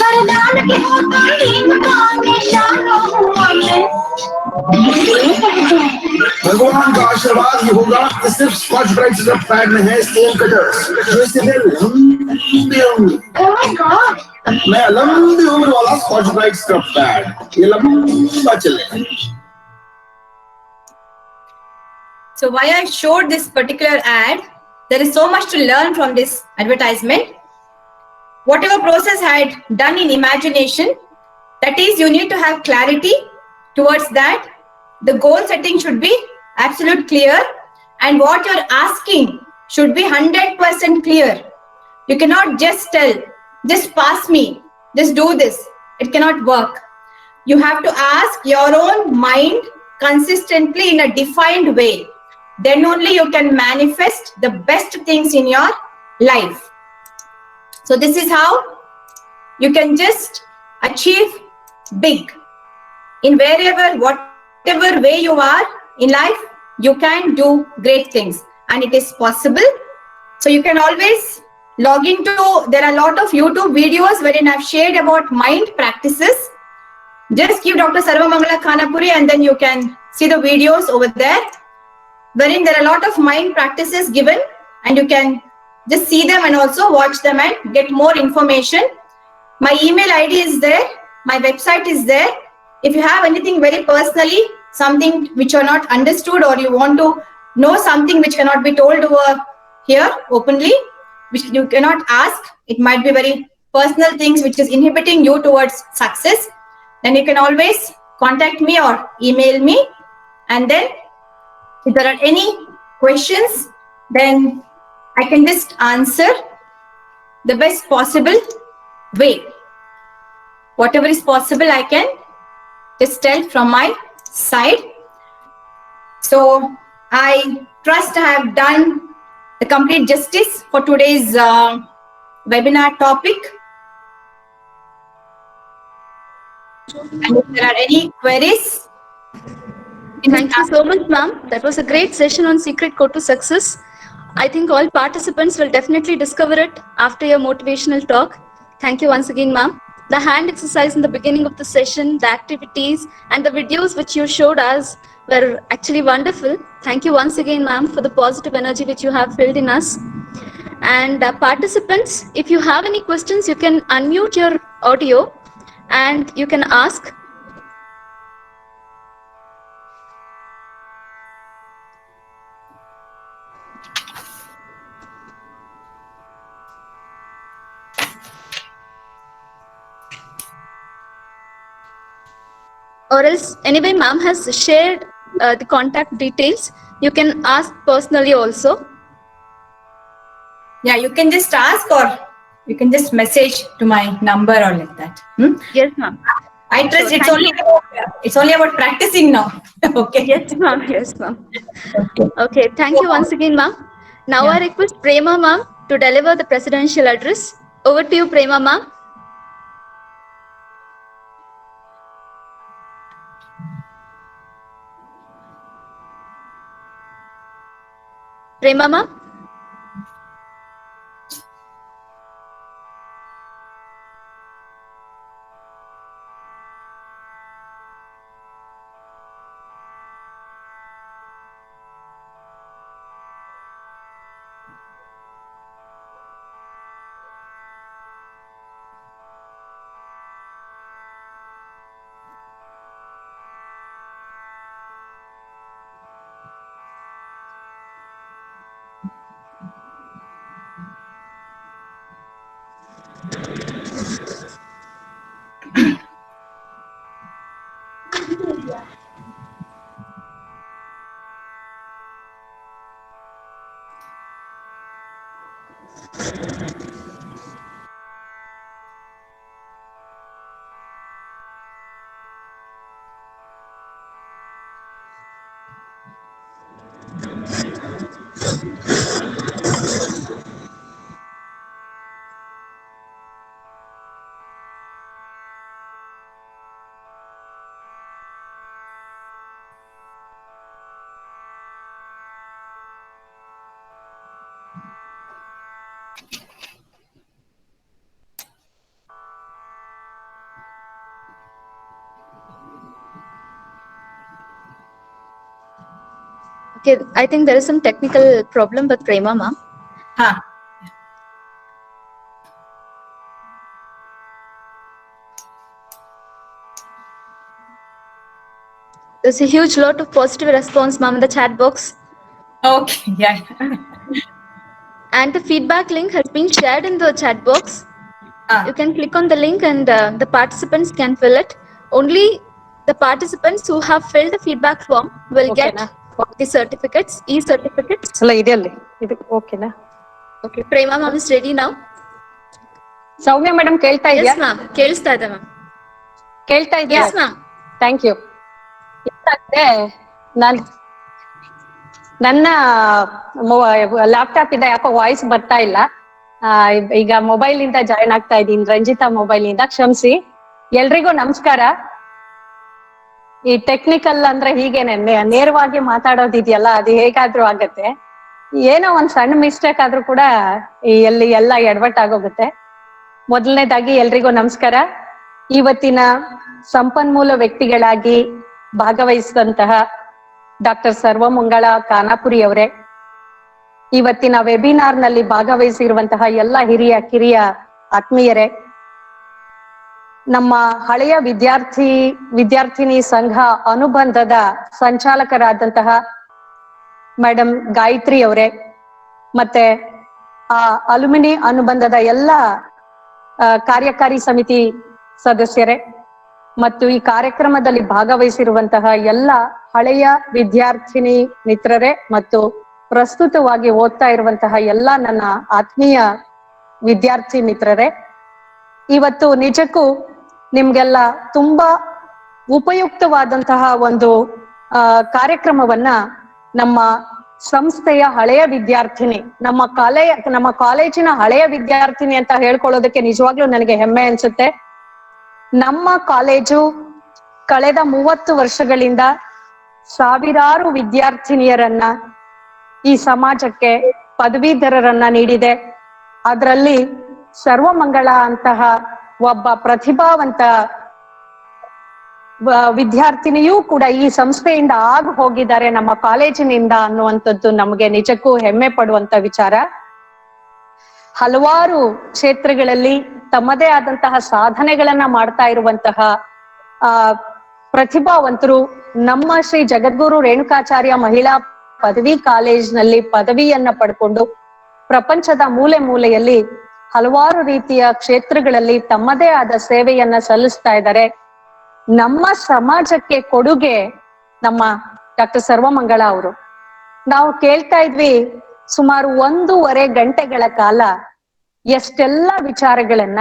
वरदान के हो तो निशानों हुआ मैं। भगवान का आशीर्वाद ही होगा कि सिर्फ स्कॉच ब्राइट सिर्फ पैड में है स्टोन कटर्स जो इससे लंबी उम्र। Oh my God! मैं लंबी उम्र वाला स्कॉच ब्राइट स्क्रब पैड ये लंबा चले। So why I showed this particular ad, there is so much to learn from this advertisement. Whatever process I had done in imagination, that is, you need to have clarity towards that. The goal setting should be absolute clear, and what you're asking should be 100% clear. You cannot just tell, just pass me, just do this. It cannot work. You have to ask your own mind consistently in a defined way. Then only you can manifest the best things in your life. So this is how you can just achieve big. In wherever, whatever way you are in life, you can do great things, and it is possible. So you can always log into, there are a lot of YouTube videos wherein I've shared about mind practices. Just give Dr. Sarvamangala Khanapuri and then you can see the videos over there, wherein there are a lot of mind practices given, and you can just see them and also watch them and get more information. My email ID is there, my website is there. If you have anything very personally, something which you're not understood, or you want to know something which cannot be told over here openly, which you cannot ask, it might be very personal things which is inhibiting you towards success, then you can always contact me or email me, and then if there are any questions, then I can just answer the best possible way. Whatever is possible, I can just tell from my side. So I trust I have done the complete justice for today's webinar topic. And if there are any queries, thank you so much, ma'am. That was a great session on secret code to success. I think all participants will definitely discover it after your motivational talk. Thank you once again, ma'am. The hand exercise in the beginning of the session, the activities, and the videos which you showed us were actually wonderful. Thank you once again, ma'am, for the positive energy which you have filled in us. And participants, if you have any questions, you can unmute your audio and you can ask. Or else, anyway, ma'am has shared the contact details. You can ask personally also. Yeah, you can just ask, or you can just message to my number or like that. Yes, ma'am. I trust So, it's only about practicing now. Okay. Yes, ma'am. Yes, ma'am. Okay. Thank you once again, ma'am. Now I request Prema, ma'am, to deliver the presidential address. Over to you, Prema, ma'am. Prema, ma'am. Okay, I think there is some technical problem with Prema ma'am. There's a huge lot of positive response, ma'am, in the chat box. Okay, yeah. And the feedback link has been shared in the chat box. You can click on the link and the participants can fill it. Only the participants who have filled the feedback form will get the certificates, e-certificates. Okay. Okay, Prema ma'am is ready now. Soumya madam ಕೇಳ್ತಾ ಇದೆಯಾ? Yes ma'am, ಕೇಳಿಸ್ತಾ ಇದೆ ma'am. ಕೇಳ್ತಾ ಇದೆಯಾ? Yes ma'am. Thank you. ನನ್ನ laptop ಇಂದ ಯಾಕೋ voice ಬರ್ತಾ ಇಲ್ಲ. ಈಗ ಮೊಬೈಲ್ ಇಂದ ಜಾಯ್ನ್ ಆಗ್ತಾ ಇದ್ದೀನಿ, ರಂಜಿತಾ ಮೊಬೈಲ್ ಇಂದ. ಕ್ಷಮಿಸಿ. ಎಲ್ರಿಗೂ ನಮಸ್ಕಾರ. ಈ ಟೆಕ್ನಿಕಲ್ ಅಂದ್ರೆ ಹೀಗೇನೆ, ನೇರವಾಗಿ ಮಾತಾಡೋದಿದೆಯಲ್ಲ, ಅದು ಹೇಗಾದ್ರೂ ಆಗತ್ತೆ. ಏನೋ ಒಂದ್ ಸಣ್ಣ ಮಿಸ್ಟೇಕ್ ಆದ್ರೂ ಕೂಡ ಎಲ್ಲಿ ಎಲ್ಲ ಎಡವಟ್ಟಾಗೋಗುತ್ತೆ. ಮೊದಲನೇದಾಗಿ ಎಲ್ರಿಗೂ ನಮಸ್ಕಾರ. ಇವತ್ತಿನ ಸಂಪನ್ಮೂಲ ವ್ಯಕ್ತಿಗಳಾಗಿ ಭಾಗವಹಿಸಿದಂತಹ ಡಾಕ್ಟರ್ ಸರ್ವಮಂಗಳ ಖಾನಾಪುರಿ ಅವರೇ, ಇವತ್ತಿನ ವೆಬಿನಾರ್ ನಲ್ಲಿ ಭಾಗವಹಿಸಿರುವಂತಹ ಎಲ್ಲ ಹಿರಿಯ ಕಿರಿಯ ಆತ್ಮೀಯರೇ, ನಮ್ಮ ಹಳೆಯ ವಿದ್ಯಾರ್ಥಿನಿ ಸಂಘ ಅನುಬಂಧದ ಸಂಚಾಲಕರಾದಂತಹ ಮೇಡಮ್ ಗಾಯತ್ರಿ ಅವರೇ, ಮತ್ತೆ ಆ ಅಲ್ಯುಮಿನಿ ಅನುಬಂಧದ ಎಲ್ಲ ಕಾರ್ಯಕಾರಿ ಸಮಿತಿ ಸದಸ್ಯರೇ, ಮತ್ತು ಈ ಕಾರ್ಯಕ್ರಮದಲ್ಲಿ ಭಾಗವಹಿಸಿರುವಂತಹ ಎಲ್ಲ ಹಳೆಯ ವಿದ್ಯಾರ್ಥಿನಿ ಮಿತ್ರರೇ ಮತ್ತು ಪ್ರಸ್ತುತವಾಗಿ ಓದ್ತಾ ಇರುವಂತಹ ಎಲ್ಲ ನನ್ನ ಆತ್ಮೀಯ ವಿದ್ಯಾರ್ಥಿ ಮಿತ್ರರೇ, ಇವತ್ತು ನಿಜಕ್ಕೂ ನಿಮ್ಗೆಲ್ಲ ತುಂಬಾ ಉಪಯುಕ್ತವಾದಂತಹ ಒಂದು ಕಾರ್ಯಕ್ರಮವನ್ನ ನಮ್ಮ ಸಂಸ್ಥೆಯ ಹಳೆಯ ವಿದ್ಯಾರ್ಥಿನಿ, ನಮ್ಮ ಕಾಲೇಜಿನ ಹಳೆಯ ವಿದ್ಯಾರ್ಥಿನಿ ಅಂತ ಹೇಳ್ಕೊಳ್ಳೋದಕ್ಕೆ ನಿಜವಾಗ್ಲೂ ನನಗೆ ಹೆಮ್ಮೆ ಅನ್ಸುತ್ತೆ. ನಮ್ಮ ಕಾಲೇಜು ಕಳೆದ 30 ವರ್ಷಗಳಿಂದ ಸಾವಿರಾರು ವಿದ್ಯಾರ್ಥಿನಿಯರನ್ನ ಈ ಸಮಾಜಕ್ಕೆ ಪದವೀಧರರನ್ನ ನೀಡಿದೆ. ಅದರಲ್ಲಿ ಸರ್ವಮಂಗಳ ಅಂತಹ ಒಬ್ಬ ಪ್ರತಿಭಾವಂತ ವಿದ್ಯಾರ್ಥಿನಿಯೂ ಕೂಡ ಈ ಸಂಸ್ಥೆಯಿಂದ ಆಗಿ ಹೋಗಿದ್ದಾರೆ ನಮ್ಮ ಕಾಲೇಜಿನಿಂದ ಅನ್ನುವಂಥದ್ದು ನಮಗೆ ನಿಜಕ್ಕೂ ಹೆಮ್ಮೆ ಪಡುವಂತ ವಿಚಾರ. ಹಲವಾರು ಕ್ಷೇತ್ರಗಳಲ್ಲಿ ತಮ್ಮದೇ ಆದಂತಹ ಸಾಧನೆಗಳನ್ನ ಮಾಡ್ತಾ ಇರುವಂತಹ ಪ್ರತಿಭಾವಂತರು ನಮ್ಮ ಶ್ರೀ ಜಗದ್ಗುರು ರೇಣುಕಾಚಾರ್ಯ ಮಹಿಳಾ ಪದವಿ ಕಾಲೇಜ್ನಲ್ಲಿ ಪದವಿಯನ್ನ ಪಡ್ಕೊಂಡು ಪ್ರಪಂಚದ ಮೂಲೆ ಮೂಲೆಯಲ್ಲಿ ಹಲವಾರು ರೀತಿಯ ಕ್ಷೇತ್ರಗಳಲ್ಲಿ ತಮ್ಮದೇ ಆದ ಸೇವೆಯನ್ನ ಸಲ್ಲಿಸ್ತಾ ಇದ್ದಾರೆ. ನಮ್ಮ ಸಮಾಜಕ್ಕೆ ಕೊಡುಗೆ ನಮ್ಮ ಡಾಕ್ಟರ್ ಸರ್ವಮಂಗಳ ಅವರು. ನಾವು ಕೇಳ್ತಾ ಇದ್ವಿ ಸುಮಾರು 1.5 ಗಂಟೆಗಳ ಕಾಲ ಎಷ್ಟೆಲ್ಲ ವಿಚಾರಗಳನ್ನ,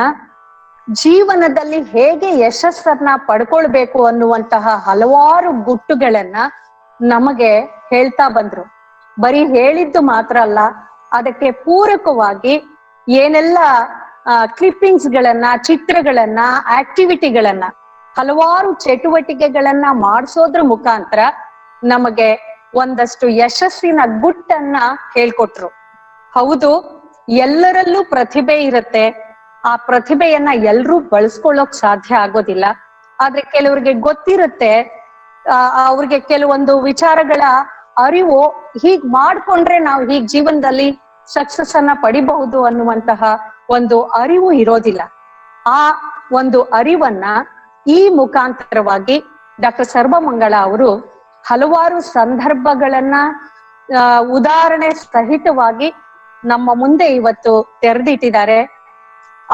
ಜೀವನದಲ್ಲಿ ಹೇಗೆ ಯಶಸ್ಸನ್ನ ಪಡ್ಕೊಳ್ಬೇಕು ಅನ್ನುವಂತಹ ಹಲವಾರು ಗುಟ್ಟುಗಳನ್ನ ನಮಗೆ ಹೇಳ್ತಾ ಬಂದ್ರು. ಬರೀ ಹೇಳಿದ್ದು ಮಾತ್ರ ಅಲ್ಲ, ಅದಕ್ಕೆ ಪೂರಕವಾಗಿ ಏನೆಲ್ಲ ಕ್ಲಿಪ್ಪಿಂಗ್ಸ್ ಗಳನ್ನ, ಚಿತ್ರಗಳನ್ನ, ಆಕ್ಟಿವಿಟಿಗಳನ್ನ, ಹಲವಾರು ಚಟುವಟಿಕೆಗಳನ್ನ ಮಾಡಿಸೋದ್ರ ಮುಖಾಂತರ ನಮಗೆ ಒಂದಷ್ಟು ಯಶಸ್ಸಿನ ಗುಟ್ಟನ್ನ ಹೇಳ್ಕೊಟ್ರು. ಹೌದು, ಎಲ್ಲರಲ್ಲೂ ಪ್ರತಿಭೆ ಇರುತ್ತೆ. ಆ ಪ್ರತಿಭೆಯನ್ನ ಎಲ್ರೂ ಬಳಸ್ಕೊಳ್ಳೋಕ್ ಸಾಧ್ಯ ಆಗೋದಿಲ್ಲ. ಆದ್ರೆ ಕೆಲವ್ರಿಗೆ ಗೊತ್ತಿರುತ್ತೆ, ಅವ್ರಿಗೆ ಕೆಲವೊಂದು ವಿಚಾರಗಳ ಅರಿವು, ಹೀಗ್ ಮಾಡ್ಕೊಂಡ್ರೆ ನಾವು ಹೀಗ್ ಜೀವನದಲ್ಲಿ ಸಕ್ಸಸ್ ಅನ್ನ ಪಡಿಬಹುದು ಅನ್ನುವಂತಹ ಒಂದು ಅರಿವು ಇರೋದಿಲ್ಲ. ಆ ಒಂದು ಅರಿವನ್ನ ಈ ಮುಖಾಂತರವಾಗಿ ಡಾಕ್ಟರ್ ಸರ್ವಮಂಗಳ ಅವರು ಹಲವಾರು ಸಂದರ್ಭಗಳನ್ನ ಉದಾಹರಣೆ ಸಹಿತವಾಗಿ ನಮ್ಮ ಮುಂದೆ ಇವತ್ತು ತೆರೆದಿಟ್ಟಿದ್ದಾರೆ.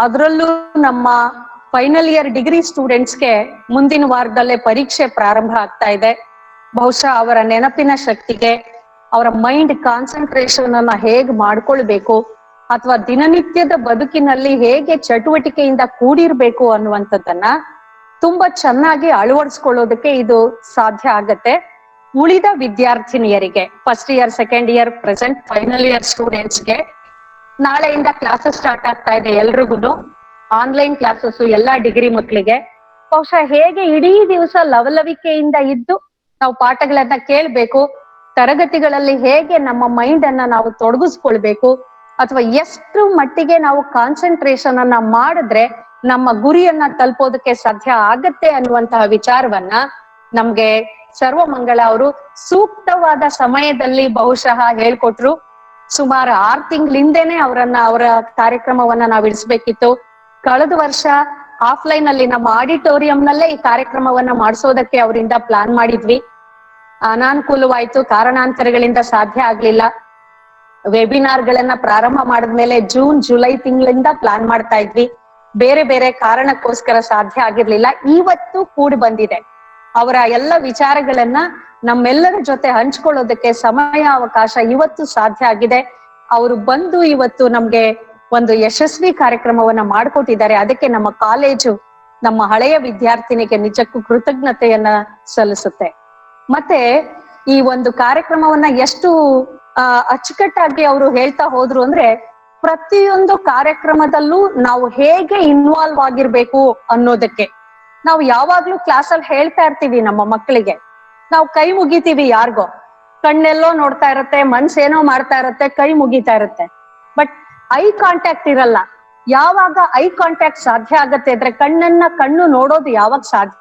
ಅದರಲ್ಲೂ ನಮ್ಮ ಫೈನಲ್ ಇಯರ್ ಡಿಗ್ರಿ ಸ್ಟೂಡೆಂಟ್ಸ್ಗೆ ಮುಂದಿನ ವಾರದಲ್ಲೇ ಪರೀಕ್ಷೆ ಪ್ರಾರಂಭ ಆಗ್ತಾ ಇದೆ. ಬಹುಶಃ ಅವರ ನೆನಪಿನ ಶಕ್ತಿಗೆ, ಅವರ ಮೈಂಡ್ ಕಾನ್ಸಂಟ್ರೇಷನ್ ಅನ್ನ ಹೇಗ್ ಮಾಡ್ಕೊಳ್ಬೇಕು, ಅಥವಾ ದಿನನಿತ್ಯದ ಬದುಕಿನಲ್ಲಿ ಹೇಗೆ ಚಟುವಟಿಕೆಯಿಂದ ಕೂಡಿರ್ಬೇಕು ಅನ್ನುವಂಥದ್ದನ್ನ ತುಂಬಾ ಚೆನ್ನಾಗಿ ಅಳವಡಿಸ್ಕೊಳ್ಳೋದಕ್ಕೆ ಇದು ಸಾಧ್ಯ ಆಗತ್ತೆ. ಉಳಿದ ವಿದ್ಯಾರ್ಥಿನಿಯರಿಗೆ first year, second year, present final year ಸ್ಟೂಡೆಂಟ್ಸ್ಗೆ ನಾಳೆಯಿಂದ ಕ್ಲಾಸಸ್ ಸ್ಟಾರ್ಟ್ ಆಗ್ತಾ ಇದೆ. ಎಲ್ರಿಗೂ ಆನ್ಲೈನ್ ಕ್ಲಾಸಸ್ ಎಲ್ಲಾ ಡಿಗ್ರಿ ಮಕ್ಕಳಿಗೆ. ಬಹುಶಃ ಹೇಗೆ ಇಡೀ ದಿವಸ ಲವಲವಿಕೆಯಿಂದ ಇದ್ದು ನಾವು ಪಾಠಗಳನ್ನ ಕೇಳ್ಬೇಕು, ತರಗತಿಗಳಲ್ಲಿ ಹೇಗೆ ನಮ್ಮ ಮೈಂಡ್ ಅನ್ನ ನಾವು ತೊಡಗಿಸ್ಕೊಳ್ಬೇಕು, ಅಥವಾ ಎಷ್ಟು ಮಟ್ಟಿಗೆ ನಾವು ಕಾನ್ಸಂಟ್ರೇಷನ್ ಅನ್ನ ಮಾಡಿದ್ರೆ ನಮ್ಮ ಗುರಿಯನ್ನ ತಲುಪೋದಕ್ಕೆ ಸಾಧ್ಯ ಆಗತ್ತೆ ಅನ್ನುವಂತಹ ವಿಚಾರವನ್ನ ನಮ್ಗೆ ಸರ್ವಮಂಗಳ ಅವರು ಸೂಕ್ತವಾದ ಸಮಯದಲ್ಲಿ ಬಹುಶಃ ಹೇಳ್ಕೊಟ್ರು. ಸುಮಾರು 6 ತಿಂಗಳಿಂದೇನೆ ಅವರ ಕಾರ್ಯಕ್ರಮವನ್ನ ನಾವು ಇಡಿಸ್ಬೇಕಿತ್ತು. ಕಳೆದ ವರ್ಷ ಆಫ್ಲೈನ್ ಅಲ್ಲಿ ನಮ್ಮ ಆಡಿಟೋರಿಯಂನಲ್ಲೇ ಈ ಕಾರ್ಯಕ್ರಮವನ್ನ ಮಾಡಿಸೋದಕ್ಕೆ ಅವರಿಂದ ಪ್ಲಾನ್ ಮಾಡಿದ್ವಿ. ಅನಾನುಕೂಲವಾಯ್ತು, ಕಾರಣಾಂತರಗಳಿಂದ ಸಾಧ್ಯ ಆಗ್ಲಿಲ್ಲ. ವೆಬಿನಾರ್ ಗಳನ್ನ ಪ್ರಾರಂಭ ಮಾಡಿದ್ಮೇಲೆ ಜೂನ್, ಜುಲೈ ತಿಂಗಳಿಂದ ಪ್ಲಾನ್ ಮಾಡ್ತಾ ಇದ್ವಿ. ಬೇರೆ ಬೇರೆ ಕಾರಣಕ್ಕೋಸ್ಕರ ಸಾಧ್ಯ ಆಗಿರ್ಲಿಲ್ಲ. ಇವತ್ತು ಕೂಡಿ ಬಂದಿದೆ. ಅವರ ಎಲ್ಲ ವಿಚಾರಗಳನ್ನ ನಮ್ಮೆಲ್ಲರ ಜೊತೆ ಹಂಚ್ಕೊಳ್ಳೋದಕ್ಕೆ ಸಮಯ ಅವಕಾಶ ಇವತ್ತು ಸಾಧ್ಯ ಆಗಿದೆ. ಅವರು ಬಂದು ಇವತ್ತು ನಮ್ಗೆ ಒಂದು ಯಶಸ್ವಿ ಕಾರ್ಯಕ್ರಮವನ್ನ ಮಾಡಿಕೊಟ್ಟಿದ್ದಾರೆ. ಅದಕ್ಕೆ ನಮ್ಮ ಕಾಲೇಜು ನಮ್ಮ ಹಳೆಯ ವಿದ್ಯಾರ್ಥಿನಿಗೆ ನಿಜಕ್ಕೂ ಕೃತಜ್ಞತೆಯನ್ನ ಸಲ್ಲಿಸುತ್ತೆ. ಮತ್ತೆ ಈ ಒಂದು ಕಾರ್ಯಕ್ರಮವನ್ನ ಎಷ್ಟು ಅಚ್ಚುಕಟ್ಟಾಗಿ ಅವರು ಹೇಳ್ತಾ ಹೋದ್ರು ಅಂದ್ರೆ, ಪ್ರತಿಯೊಂದು ಕಾರ್ಯಕ್ರಮದಲ್ಲೂ ನಾವು ಹೇಗೆ ಇನ್ವಾಲ್ವ್ ಆಗಿರ್ಬೇಕು ಅನ್ನೋದಕ್ಕೆ. ನಾವು ಯಾವಾಗ್ಲೂ ಕ್ಲಾಸಲ್ಲಿ ಹೇಳ್ತಾ ಇರ್ತೀವಿ ನಮ್ಮ ಮಕ್ಕಳಿಗೆ, ನಾವು ಕೈ ಮುಗಿತೀವಿ ಯಾರಿಗೋ, ಕಣ್ಣೆಲ್ಲೋ ನೋಡ್ತಾ ಇರತ್ತೆ, ಮನ್ಸೇನೋ ಮಾಡ್ತಾ ಇರತ್ತೆ, ಕೈ ಮುಗಿತಾ ಇರತ್ತೆ, ಬಟ್ ಐ ಕಾಂಟ್ಯಾಕ್ಟ್ ಇರಲ್ಲ. ಯಾವಾಗ ಐ ಕಾಂಟ್ಯಾಕ್ಟ್ ಸಾಧ್ಯ ಆಗತ್ತೆ ಅಂದ್ರೆ, ಕಣ್ಣು ನೋಡೋದು ಯಾವಾಗ ಸಾಧ್ಯ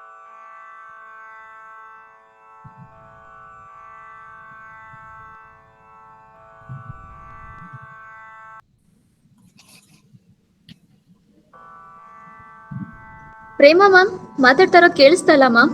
ಪ್ರೇಮ ಮ್ಯಾಮ್ ಮಾತಾಡ್ತಾರೋ ಕೇಳಿಸ್ತಾ ಇಲ್ಲ ಮ್ಯಾಮ್.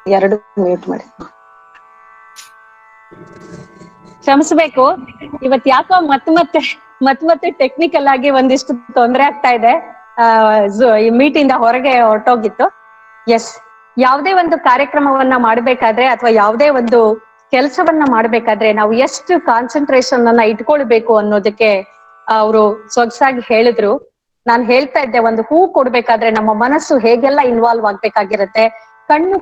ಎರಡು ಮ್ಯೂಟ್ ಮಾಡಿ. ಕ್ಷಮಿಸ್ಬೇಕು, ಇವತ್ ಯಾಕೋ ಮತ್ತೆ ಟೆಕ್ನಿಕಲ್ ಆಗಿ ಒಂದಿಷ್ಟು ತೊಂದರೆ ಆಗ್ತಾ ಇದೆ. ಈ ಮೀಟಿಂದ ಹೊರಗೆ ಹೊರಟೋಗಿತ್ತು. ಎಸ್, ಯಾವುದೇ ಒಂದು ಕಾರ್ಯಕ್ರಮವನ್ನ ಮಾಡ್ಬೇಕಾದ್ರೆ ಅಥವಾ ಯಾವುದೇ ಒಂದು ಕೆಲಸವನ್ನ ಮಾಡ್ಬೇಕಾದ್ರೆ ನಾವು ಎಷ್ಟು ಕಾನ್ಸಂಟ್ರೇಷನ್ ಅನ್ನ ಇಟ್ಕೊಳ್ಬೇಕು ಅನ್ನೋದಕ್ಕೆ ಅವರು ಸೊಗಸಾಗಿ ಹೇಳಿದ್ರು. ನಾನ್ ಹೇಳ್ತಾ ಇದ್ದೆ, ಒಂದು ಹೂ ಕೊಡ್ಬೇಕಾದ್ರೆ ನಮ್ಮ ಮನಸ್ಸು ಹೇಗೆಲ್ಲ ಇನ್ವಾಲ್ವ್ ಆಗ್ಬೇಕಾಗಿರತ್ತೆ.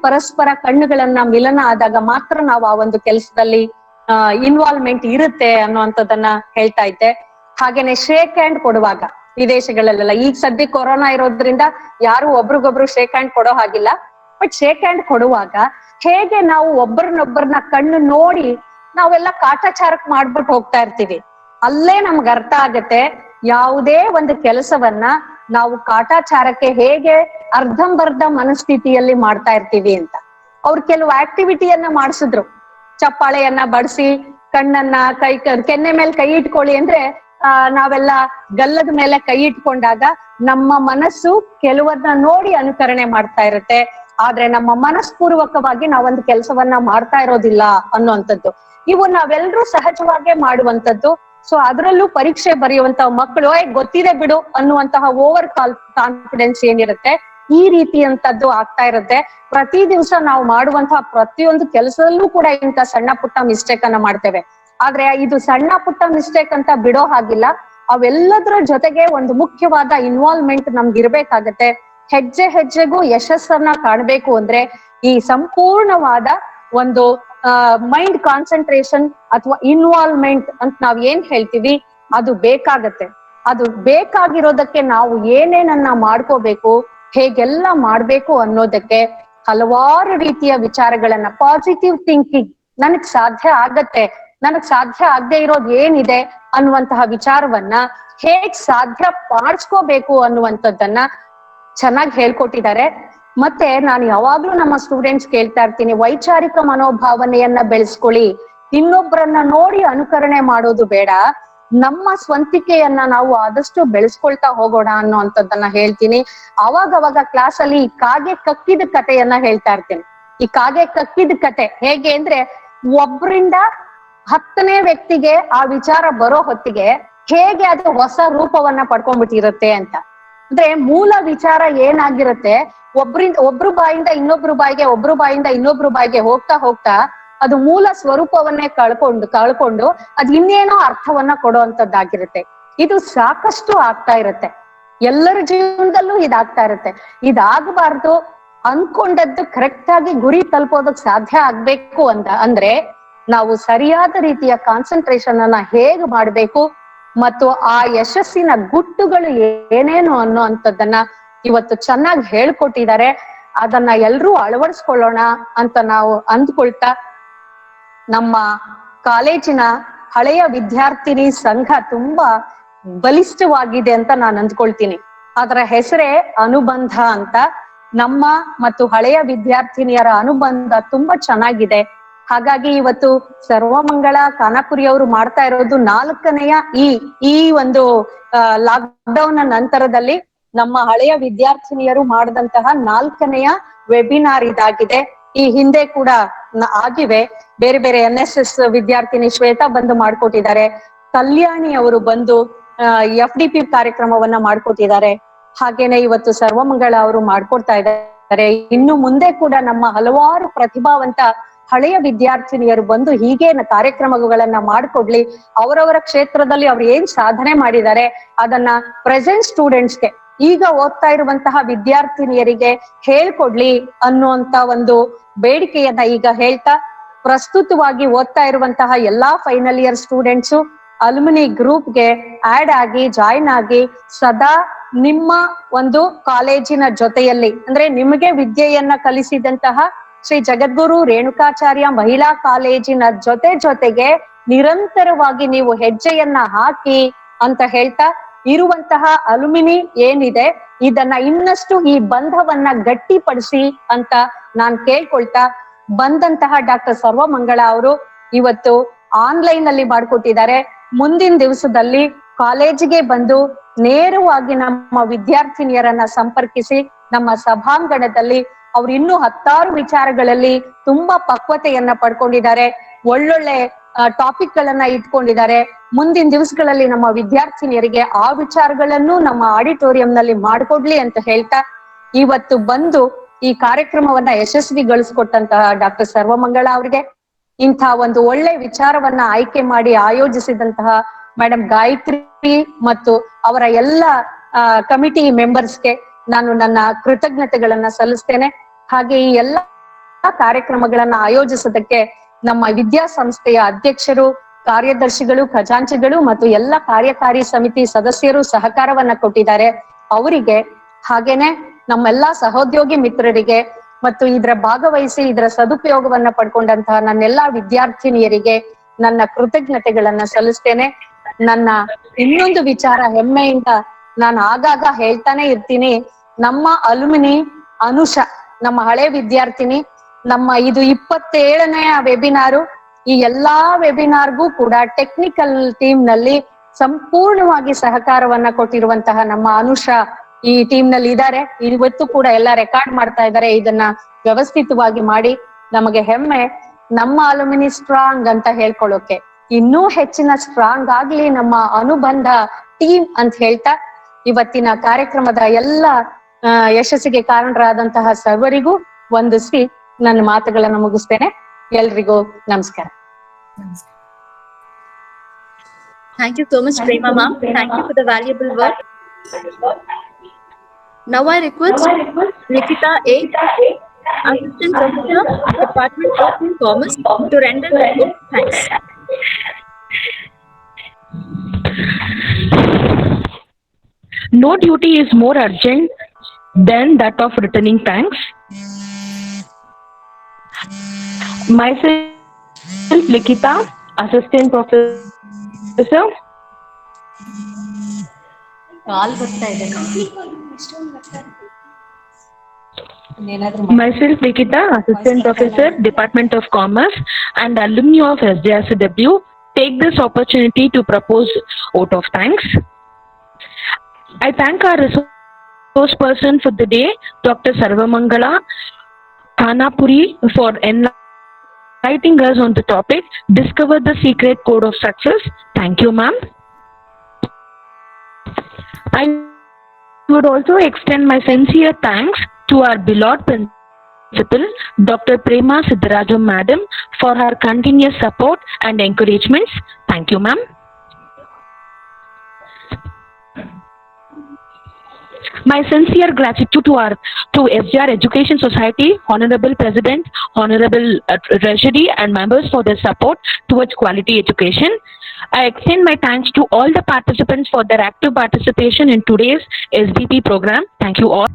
ಪರಸ್ಪರ ಕಣ್ಣುಗಳನ್ನ ಮಿಲನ ಆದಾಗ ಮಾತ್ರ ನಾವು ಆ ಒಂದು ಕೆಲಸದಲ್ಲಿ ಇನ್ವಾಲ್ವ್ಮೆಂಟ್ ಇರುತ್ತೆ ಅನ್ನುವಂಥದ್ದನ್ನ ಹೇಳ್ತಾ ಇದ್ದೆ. ಹಾಗೇನೆ ಶೇಕ್ ಹ್ಯಾಂಡ್ ಕೊಡುವಾಗ, ವಿದೇಶಗಳಲ್ಲೆಲ್ಲ ಈಗ ಸದ್ಯ ಕೊರೋನಾ ಇರೋದ್ರಿಂದ ಯಾರು ಒಬ್ರಿಗೊಬ್ರು ಶೇಕ್ ಹ್ಯಾಂಡ್ ಕೊಡೋ ಹಾಗಿಲ್ಲ, ಬಟ್ ಶೇಕ್ ಹ್ಯಾಂಡ್ ಕೊಡುವಾಗ ಹೇಗೆ ನಾವು ಒಬ್ಬರನ್ನೊಬ್ಬರನ್ನ ಕಣ್ಣು ನೋಡಿ ನಾವೆಲ್ಲ ಕಾಟಾಚಾರಕ್ ಮಾಡ್ಬಿಟ್ಟು ಹೋಗ್ತಾ ಇರ್ತೀವಿ. ಅಲ್ಲೇ ನಮ್ಗೆ ಅರ್ಥ ಆಗತ್ತೆ ಯಾವುದೇ ಒಂದು ಕೆಲಸವನ್ನ ನಾವು ಕಾಟಾಚಾರಕ್ಕೆ ಹೇಗೆ ಅರ್ಧಂಬರ್ಧ ಮನಸ್ಥಿತಿಯಲ್ಲಿ ಮಾಡ್ತಾ ಇರ್ತೀವಿ ಅಂತ. ಅವ್ರು ಕೆಲವು ಆಕ್ಟಿವಿಟಿಯನ್ನ ಮಾಡಿಸಿದ್ರು. ಚಪ್ಪಾಳೆಯನ್ನ ಬಡಿಸಿ ಕಣ್ಣನ್ನ ಕೆನ್ನೆ ಮೇಲೆ ಕೈ ಇಟ್ಕೊಳ್ಳಿ ಅಂದ್ರೆ ನಾವೆಲ್ಲ ಗಲ್ಲದ ಮೇಲೆ ಕೈ ಇಟ್ಕೊಂಡಾಗ ನಮ್ಮ ಮನಸ್ಸು ಕೆಲವನ್ನ ನೋಡಿ ಅನುಕರಣೆ ಮಾಡ್ತಾ ಇರುತ್ತೆ. ಆದ್ರೆ ನಮ್ಮ ಮನಸ್ಪೂರ್ವಕವಾಗಿ ನಾವೊಂದು ಕೆಲಸವನ್ನ ಮಾಡ್ತಾ ಇರೋದಿಲ್ಲ ಅನ್ನುವಂಥದ್ದು. ಇವು ನಾವೆಲ್ಲರೂ ಸಹಜವಾಗೇ ಮಾಡುವಂಥದ್ದು. ಸೊ ಅದರಲ್ಲೂ ಪರೀಕ್ಷೆ ಬರೆಯುವಂತ ಮಕ್ಕಳು ಗೊತ್ತಿದೆ ಬಿಡು ಅನ್ನುವಂತಹ ಓವರ್ ಕಾನ್ಫಿಡೆನ್ಸ್ ಏನಿರುತ್ತೆ, ಈ ರೀತಿಯಂತದ್ದು ಆಗ್ತಾ ಇರುತ್ತೆ. ಪ್ರತಿ ದಿವಸ ನಾವು ಮಾಡುವಂತಹ ಪ್ರತಿಯೊಂದು ಕೆಲಸದಲ್ಲೂ ಕೂಡ ಇಂಥ ಸಣ್ಣ ಪುಟ್ಟ ಮಿಸ್ಟೇಕ್ ಅನ್ನ ಮಾಡ್ತೇವೆ. ಆದ್ರೆ ಇದು ಸಣ್ಣ ಪುಟ್ಟ ಮಿಸ್ಟೇಕ್ ಅಂತ ಬಿಡೋ ಹಾಗಿಲ್ಲ. ಅವೆಲ್ಲದರ ಜೊತೆಗೆ ಒಂದು ಮುಖ್ಯವಾದ ಇನ್ವಾಲ್ವ್ಮೆಂಟ್ ನಮ್ಗೆ ಇರ್ಬೇಕಾಗತ್ತೆ. ಹೆಜ್ಜೆ ಹೆಜ್ಜೆಗೂ ಯಶಸ್ಸನ್ನ ಕಾಣ್ಬೇಕು ಅಂದ್ರೆ ಈ ಸಂಪೂರ್ಣವಾದ ಒಂದು ಮೈಂಡ್ ಕಾನ್ಸಂಟ್ರೇಷನ್ ಅಥವಾ ಇನ್ವಾಲ್ವ್ಮೆಂಟ್ ಅಂತ ನಾವ್ ಏನ್ ಹೇಳ್ತೀವಿ ಅದು ಬೇಕಾಗತ್ತೆ. ಅದು ಬೇಕಾಗಿರೋದಕ್ಕೆ ನಾವು ಏನೇನನ್ನ ಮಾಡ್ಕೋಬೇಕು, ಹೇಗೆಲ್ಲ ಮಾಡ್ಬೇಕು ಅನ್ನೋದಕ್ಕೆ ಹಲವಾರು ರೀತಿಯ ವಿಚಾರಗಳನ್ನ, ಪಾಸಿಟಿವ್ ಥಿಂಕಿಂಗ್, ನನಗ್ ಸಾಧ್ಯ ಆಗತ್ತೆ, ನನಗ್ ಸಾಧ್ಯ ಆಗದೆ ಇರೋದು ಏನಿದೆ ಅನ್ನುವಂತಹ ವಿಚಾರವನ್ನ ಹೇಗ್ ಸಾಧ್ಯ ಮಾಡಿಸ್ಕೋಬೇಕು ಅನ್ನುವಂಥದ್ದನ್ನ ಚೆನ್ನಾಗಿ ಹೇಳ್ಕೊಟ್ಟಿದ್ದಾರೆ. ಮತ್ತೆ ನಾನು ಯಾವಾಗ್ಲೂ ನಮ್ಮ ಸ್ಟೂಡೆಂಟ್ಸ್ ಕೇಳ್ತಾ ಇರ್ತೀನಿ, ವೈಚಾರಿಕ ಮನೋಭಾವನೆಯನ್ನ ಬೆಳೆಸ್ಕೊಳ್ಳಿ, ಇನ್ನೊಬ್ಬರನ್ನ ನೋಡಿ ಅನುಕರಣೆ ಮಾಡೋದು ಬೇಡ, ನಮ್ಮ ಸ್ವಂತಿಕೆಯನ್ನ ನಾವು ಆದಷ್ಟು ಬೆಳೆಸ್ಕೊಳ್ತಾ ಹೋಗೋಣ ಅನ್ನೋಂಥದ್ದನ್ನ ಹೇಳ್ತೀನಿ. ಅವಾಗವಾಗ ಕ್ಲಾಸ್ ಅಲ್ಲಿ ಈ ಕಾಗೆ ಕಕ್ಕಿದ ಕಥೆಯನ್ನ ಹೇಳ್ತಾ ಇರ್ತೇನೆ. ಈ ಕಾಗೆ ಕಕ್ಕಿದ ಕತೆ ಹೇಗೆ ಅಂದ್ರೆ, ಒಬ್ರಿಂದ 10ನೇ ವ್ಯಕ್ತಿಗೆ ಆ ವಿಚಾರ ಬರೋ ಹೊತ್ತಿಗೆ ಹೇಗೆ ಅದು ಹೊಸ ರೂಪವನ್ನ ಪಡ್ಕೊಂಡ್ಬಿಟ್ಟಿರುತ್ತೆ ಅಂತ. ಅಂದ್ರೆ ಮೂಲ ವಿಚಾರ ಏನಾಗಿರುತ್ತೆ, ಒಬ್ರು ಬಾಯಿಂದ ಇನ್ನೊಬ್ರು ಬಾಯಿಗೆ, ಒಬ್ರು ಬಾಯಿಂದ ಇನ್ನೊಬ್ರು ಬಾಯಿಗೆ ಹೋಗ್ತಾ ಹೋಗ್ತಾ ಅದು ಮೂಲ ಸ್ವರೂಪವನ್ನೇ ಕಳ್ಕೊಂಡು ಅದ್ ಇನ್ನೇನೋ ಅರ್ಥವನ್ನ ಕೊಡುವಂತದ್ದಾಗಿರುತ್ತೆ. ಇದು ಸಾಕಷ್ಟು ಆಗ್ತಾ ಇರುತ್ತೆ, ಎಲ್ಲರ ಜೀವನದಲ್ಲೂ ಇದಾಗ್ತಾ ಇರುತ್ತೆ. ಇದಾಗಬಾರ್ದು. ಅನ್ಕೊಂಡದ್ದು ಕರೆಕ್ಟ್ ಆಗಿ ಗುರಿ ತಲುಪೋದಕ್ ಸಾಧ್ಯ ಆಗ್ಬೇಕು ಅಂದ್ರೆ ನಾವು ಸರಿಯಾದ ರೀತಿಯ ಕಾನ್ಸಂಟ್ರೇಷನ್ ಅನ್ನ ಹೇಗ್ ಮಾಡ್ಬೇಕು ಮತ್ತು ಆ ಯಶಸ್ಸಿನ ಗುಟ್ಟುಗಳು ಏನೇನು ಅನ್ನೋ ಅಂತದನ್ನ ಇವತ್ತು ಚೆನ್ನಾಗಿ ಹೇಳ್ಕೊಟ್ಟಿದ್ದಾರೆ. ಅದನ್ನ ಎಲ್ರೂ ಅಳವಡಿಸ್ಕೊಳ್ಳೋಣ ಅಂತ ನಾವು ಅಂದ್ಕೊಳ್ತಾ, ನಮ್ಮ ಕಾಲೇಜಿನ ಹಳೆಯ ವಿದ್ಯಾರ್ಥಿನಿ ಸಂಘ ತುಂಬಾ ಬಲಿಷ್ಠವಾಗಿದೆ ಅಂತ ನಾನು ಅಂದ್ಕೊಳ್ತೀನಿ. ಅದರ ಹೆಸರೇ ಅನುಬಂಧ ಅಂತ. ನಮ್ಮ ಮತ್ತು ಹಳೆಯ ವಿದ್ಯಾರ್ಥಿನಿಯರ ಅನುಬಂಧ ತುಂಬಾ ಚೆನ್ನಾಗಿದೆ. ಹಾಗಾಗಿ ಇವತ್ತು ಸರ್ವಮಂಗಳ ಖಾನಾಪುರಿ ಅವರು ಮಾಡ್ತಾ ಇರೋದು 4ನೆಯ ಈ ಒಂದು ಲಾಕ್ ಡೌನ್ ನಂತರದಲ್ಲಿ ನಮ್ಮ ಹಳೆಯ ವಿದ್ಯಾರ್ಥಿನಿಯರು ಮಾಡಿದಂತಹ 4ನೆಯ ವೆಬಿನಾರ್ ಇದಾಗಿದೆ. ಈ ಹಿಂದೆ ಕೂಡ ಆಗಿವೆ. ಬೇರೆ ಬೇರೆ NSS ವಿದ್ಯಾರ್ಥಿನಿ ಶ್ವೇತಾ ಬಂದು ಮಾಡ್ಕೊಟ್ಟಿದ್ದಾರೆ, ಕಲ್ಯಾಣಿ ಅವರು ಬಂದು FDP ಕಾರ್ಯಕ್ರಮವನ್ನ ಮಾಡ್ಕೊಟ್ಟಿದ್ದಾರೆ. ಹಾಗೇನೆ ಇವತ್ತು ಸರ್ವಮಂಗಳ ಅವರು ಮಾಡ್ಕೊಡ್ತಾ ಇದ್ದಾರೆ. ಇನ್ನು ಮುಂದೆ ಕೂಡ ನಮ್ಮ ಹಲವಾರು ಪ್ರತಿಭಾವಂತ ಹಳೆಯ ವಿದ್ಯಾರ್ಥಿನಿಯರು ಬಂದು ಹೀಗೆ ಕಾರ್ಯಕ್ರಮಗಳನ್ನ ಮಾಡ್ಕೊಡ್ಲಿ. ಅವರವರ ಕ್ಷೇತ್ರದಲ್ಲಿ ಅವ್ರು ಏನ್ ಸಾಧನೆ ಮಾಡಿದ್ದಾರೆ ಅದನ್ನ ಪ್ರೆಸೆಂಟ್ ಸ್ಟೂಡೆಂಟ್ಸ್ಗೆ, ಈಗ ಓದ್ತಾ ಇರುವಂತಹ ವಿದ್ಯಾರ್ಥಿನಿಯರಿಗೆ ಹೇಳ್ಕೊಡ್ಲಿ ಅನ್ನುವಂತ ಒಂದು ಬೇಡಿಕೆಯನ್ನ ಈಗ ಹೇಳ್ತಾ, ಪ್ರಸ್ತುತವಾಗಿ ಓದ್ತಾ ಇರುವಂತಹ ಎಲ್ಲಾ final year students alumni ಗ್ರೂಪ್ಗೆ add ಆಗಿ ಜಾಯಿನ್ ಆಗಿ ಸದಾ ನಿಮ್ಮ ಒಂದು ಕಾಲೇಜಿನ ಜೊತೆಯಲ್ಲಿ, ಅಂದ್ರೆ ನಿಮಗೆ ವಿದ್ಯೆಯನ್ನ ಕಲಿಸಿದಂತಹ ಶ್ರೀ ಜಗದ್ಗುರು ರೇಣುಕಾಚಾರ್ಯ ಮಹಿಳಾ ಕಾಲೇಜಿನ ಜೊತೆಗೆ ನಿರಂತರವಾಗಿ ನೀವು ಹೆಜ್ಜೆಯನ್ನ ಹಾಕಿ ಅಂತ ಹೇಳ್ತಾ, ಇರುವಂತಹ ಅಲ್ಯುಮಿನಿ ಏನಿದೆ ಇದನ್ನ ಇನ್ನಷ್ಟು ಈ ಬಂಧವನ್ನ ಗಟ್ಟಿಪಡಿಸಿ ಅಂತ ನಾನ್ ಕೇಳ್ಕೊಳ್ತಾ, ಬಂದಂತಹ ಡಾಕ್ಟರ್ ಸರ್ವಮಂಗಳ ಅವರು ಇವತ್ತು ಆನ್ಲೈನ್ ಅಲ್ಲಿ ಮಾಡ್ಕೊಟ್ಟಿದ್ದಾರೆ. ಮುಂದಿನ ದಿವಸದಲ್ಲಿ ಕಾಲೇಜಿಗೆ ಬಂದು ನೇರವಾಗಿ ನಮ್ಮ ವಿದ್ಯಾರ್ಥಿನಿಯರನ್ನ ಸಂಪರ್ಕಿಸಿ ನಮ್ಮ ಸಭಾಂಗಣದಲ್ಲಿ ಅವ್ರು ಇನ್ನೂ 10 ವಿಚಾರಗಳಲ್ಲಿ ತುಂಬಾ ಪಕ್ವತೆಯನ್ನ ಪಡ್ಕೊಂಡಿದ್ದಾರೆ. ಒಳ್ಳೊಳ್ಳೆ ಟಾಪಿಕ್ ಗಳನ್ನ ಇಟ್ಕೊಂಡಿದ್ದಾರೆ. ಮುಂದಿನ ದಿವಸಗಳಲ್ಲಿ ನಮ್ಮ ವಿದ್ಯಾರ್ಥಿನಿಯರಿಗೆ ಆ ವಿಚಾರಗಳನ್ನು ನಮ್ಮ ಆಡಿಟೋರಿಯಂನಲ್ಲಿ ಮಾಡ್ಕೊಡ್ಲಿ ಅಂತ ಹೇಳ್ತಾ, ಇವತ್ತು ಬಂದು ಈ ಕಾರ್ಯಕ್ರಮವನ್ನ ಯಶಸ್ವಿಗೊಳಿಸ್ಕೊಟ್ಟಂತಹ ಡಾಕ್ಟರ್ ಸರ್ವಮಂಗಳ ಅವರಿಗೆ, ಇಂಥ ಒಂದು ಒಳ್ಳೆ ವಿಚಾರವನ್ನ ಆಯ್ಕೆ ಮಾಡಿ ಆಯೋಜಿಸಿದಂತಹ ಮೇಡಮ್ ಗಾಯತ್ರಿ ಮತ್ತು ಅವರ ಎಲ್ಲ ಕಮಿಟಿ ಮೆಂಬರ್ಸ್ಗೆ ನಾನು ನನ್ನ ಕೃತಜ್ಞತೆಗಳನ್ನ ಸಲ್ಲಿಸ್ತೇನೆ. ಹಾಗೆ ಈ ಎಲ್ಲ ಕಾರ್ಯಕ್ರಮಗಳನ್ನ ಆಯೋಜಿಸೋದಕ್ಕೆ ನಮ್ಮ ವಿದ್ಯಾಸಂಸ್ಥೆಯ ಅಧ್ಯಕ್ಷರು, ಕಾರ್ಯದರ್ಶಿಗಳು, ಖಜಾಂಚಿಗಳು ಮತ್ತು ಎಲ್ಲ ಕಾರ್ಯಕಾರಿ ಸಮಿತಿ ಸದಸ್ಯರು ಸಹಕಾರವನ್ನ ಕೊಟ್ಟಿದ್ದಾರೆ. ಅವರಿಗೆ, ಹಾಗೇನೆ ನಮ್ಮೆಲ್ಲಾ ಸಹೋದ್ಯೋಗಿ ಮಿತ್ರರಿಗೆ ಮತ್ತು ಇದರ ಭಾಗವಹಿಸಿ ಇದರ ಸದುಪಯೋಗವನ್ನ ಪಡ್ಕೊಂಡಂತಹ ನನ್ನೆಲ್ಲಾ ವಿದ್ಯಾರ್ಥಿನಿಯರಿಗೆ ನನ್ನ ಕೃತಜ್ಞತೆಗಳನ್ನ ಸಲ್ಲಿಸ್ತೇನೆ. ನನ್ನ ಇನ್ನೊಂದು ವಿಚಾರ ಹೆಮ್ಮೆಯಿಂದ ನಾನು ಆಗಾಗ ಹೇಳ್ತಾನೆ ಇರ್ತೀನಿ, ನಮ್ಮ ಅಲ್ಯುಮಿನಿ ಅನುಷ, ನಮ್ಮ ಹಳೆ ವಿದ್ಯಾರ್ಥಿನಿ, ನಮ್ಮ ಇದು 27ನೆಯ ವೆಬಿನಾರು. ಈ ಎಲ್ಲಾ ವೆಬಿನಾರ್ಗೂ ಕೂಡ ಟೆಕ್ನಿಕಲ್ ಟೀಮ್ ನಲ್ಲಿ ಸಂಪೂರ್ಣವಾಗಿ ಸಹಕಾರವನ್ನ ಕೊಟ್ಟಿರುವಂತಹ ನಮ್ಮ ಅನುಷ ಈ ಟೀಮ್ ನಲ್ಲಿ ಇದ್ದಾರೆ. ಇವತ್ತು ಕೂಡ ಎಲ್ಲ ರೆಕಾರ್ಡ್ ಮಾಡ್ತಾ ಇದ್ದಾರೆ. ಇದನ್ನ ವ್ಯವಸ್ಥಿತವಾಗಿ ಮಾಡಿ ನಮಗೆ ಹೆಮ್ಮೆ. ನಮ್ಮ ಅಲ್ಯುಮಿನಿ ಸ್ಟ್ರಾಂಗ್ ಅಂತ ಹೇಳ್ಕೊಳ್ಳೋಕೆ, ಇನ್ನೂ ಹೆಚ್ಚಿನ ಸ್ಟ್ರಾಂಗ್ ಆಗ್ಲಿ ನಮ್ಮ ಅನುಬಂಧ ಟೀಮ್ ಅಂತ ಹೇಳ್ತಾ, ಇವತ್ತಿನ ಕಾರ್ಯಕ್ರಮದ ಎಲ್ಲ ಯಶಸ್ಸಿಗೆ ಕಾರಣರಾದಂತಹ ಸರ್ವರಿಗೂ ವಂದಿಸಿ ನನ್ನ ಮಾತುಗಳನ್ನ ಮುಗಿಸ್ತೇನೆ. ಎಲ್ರಿಗೂ ನಮಸ್ಕಾರ. Thank you so much, Prema ma'am. Thank you for the valuable work. Now I request Nikita A, Assistant Professor, Department of Commerce, to render the vote. Thanks. No duty is more urgent then that of returning thanks. Myself, Likita, Assistant Professor. Myself, Nikita, Assistant Professor, Department of Commerce, and alumni of SJR take this opportunity to propose vote of thanks. I thank our resource person for the day, Dr. Sarvamangala, Khanapuri, for enlightening us on the topic, Discover the Secret Code of Success. Thank you, ma'am. I would also extend my sincere thanks to our beloved principal, Dr. Prema Siddharajam Madam, for her continuous support and encouragements. Thank you, ma'am. My sincere gratitude to SJR Education Society, Honorable President, Honorable Treasury and members for their support towards quality education. I extend my thanks to all the participants for their active participation in today's SDP program. Thank you all.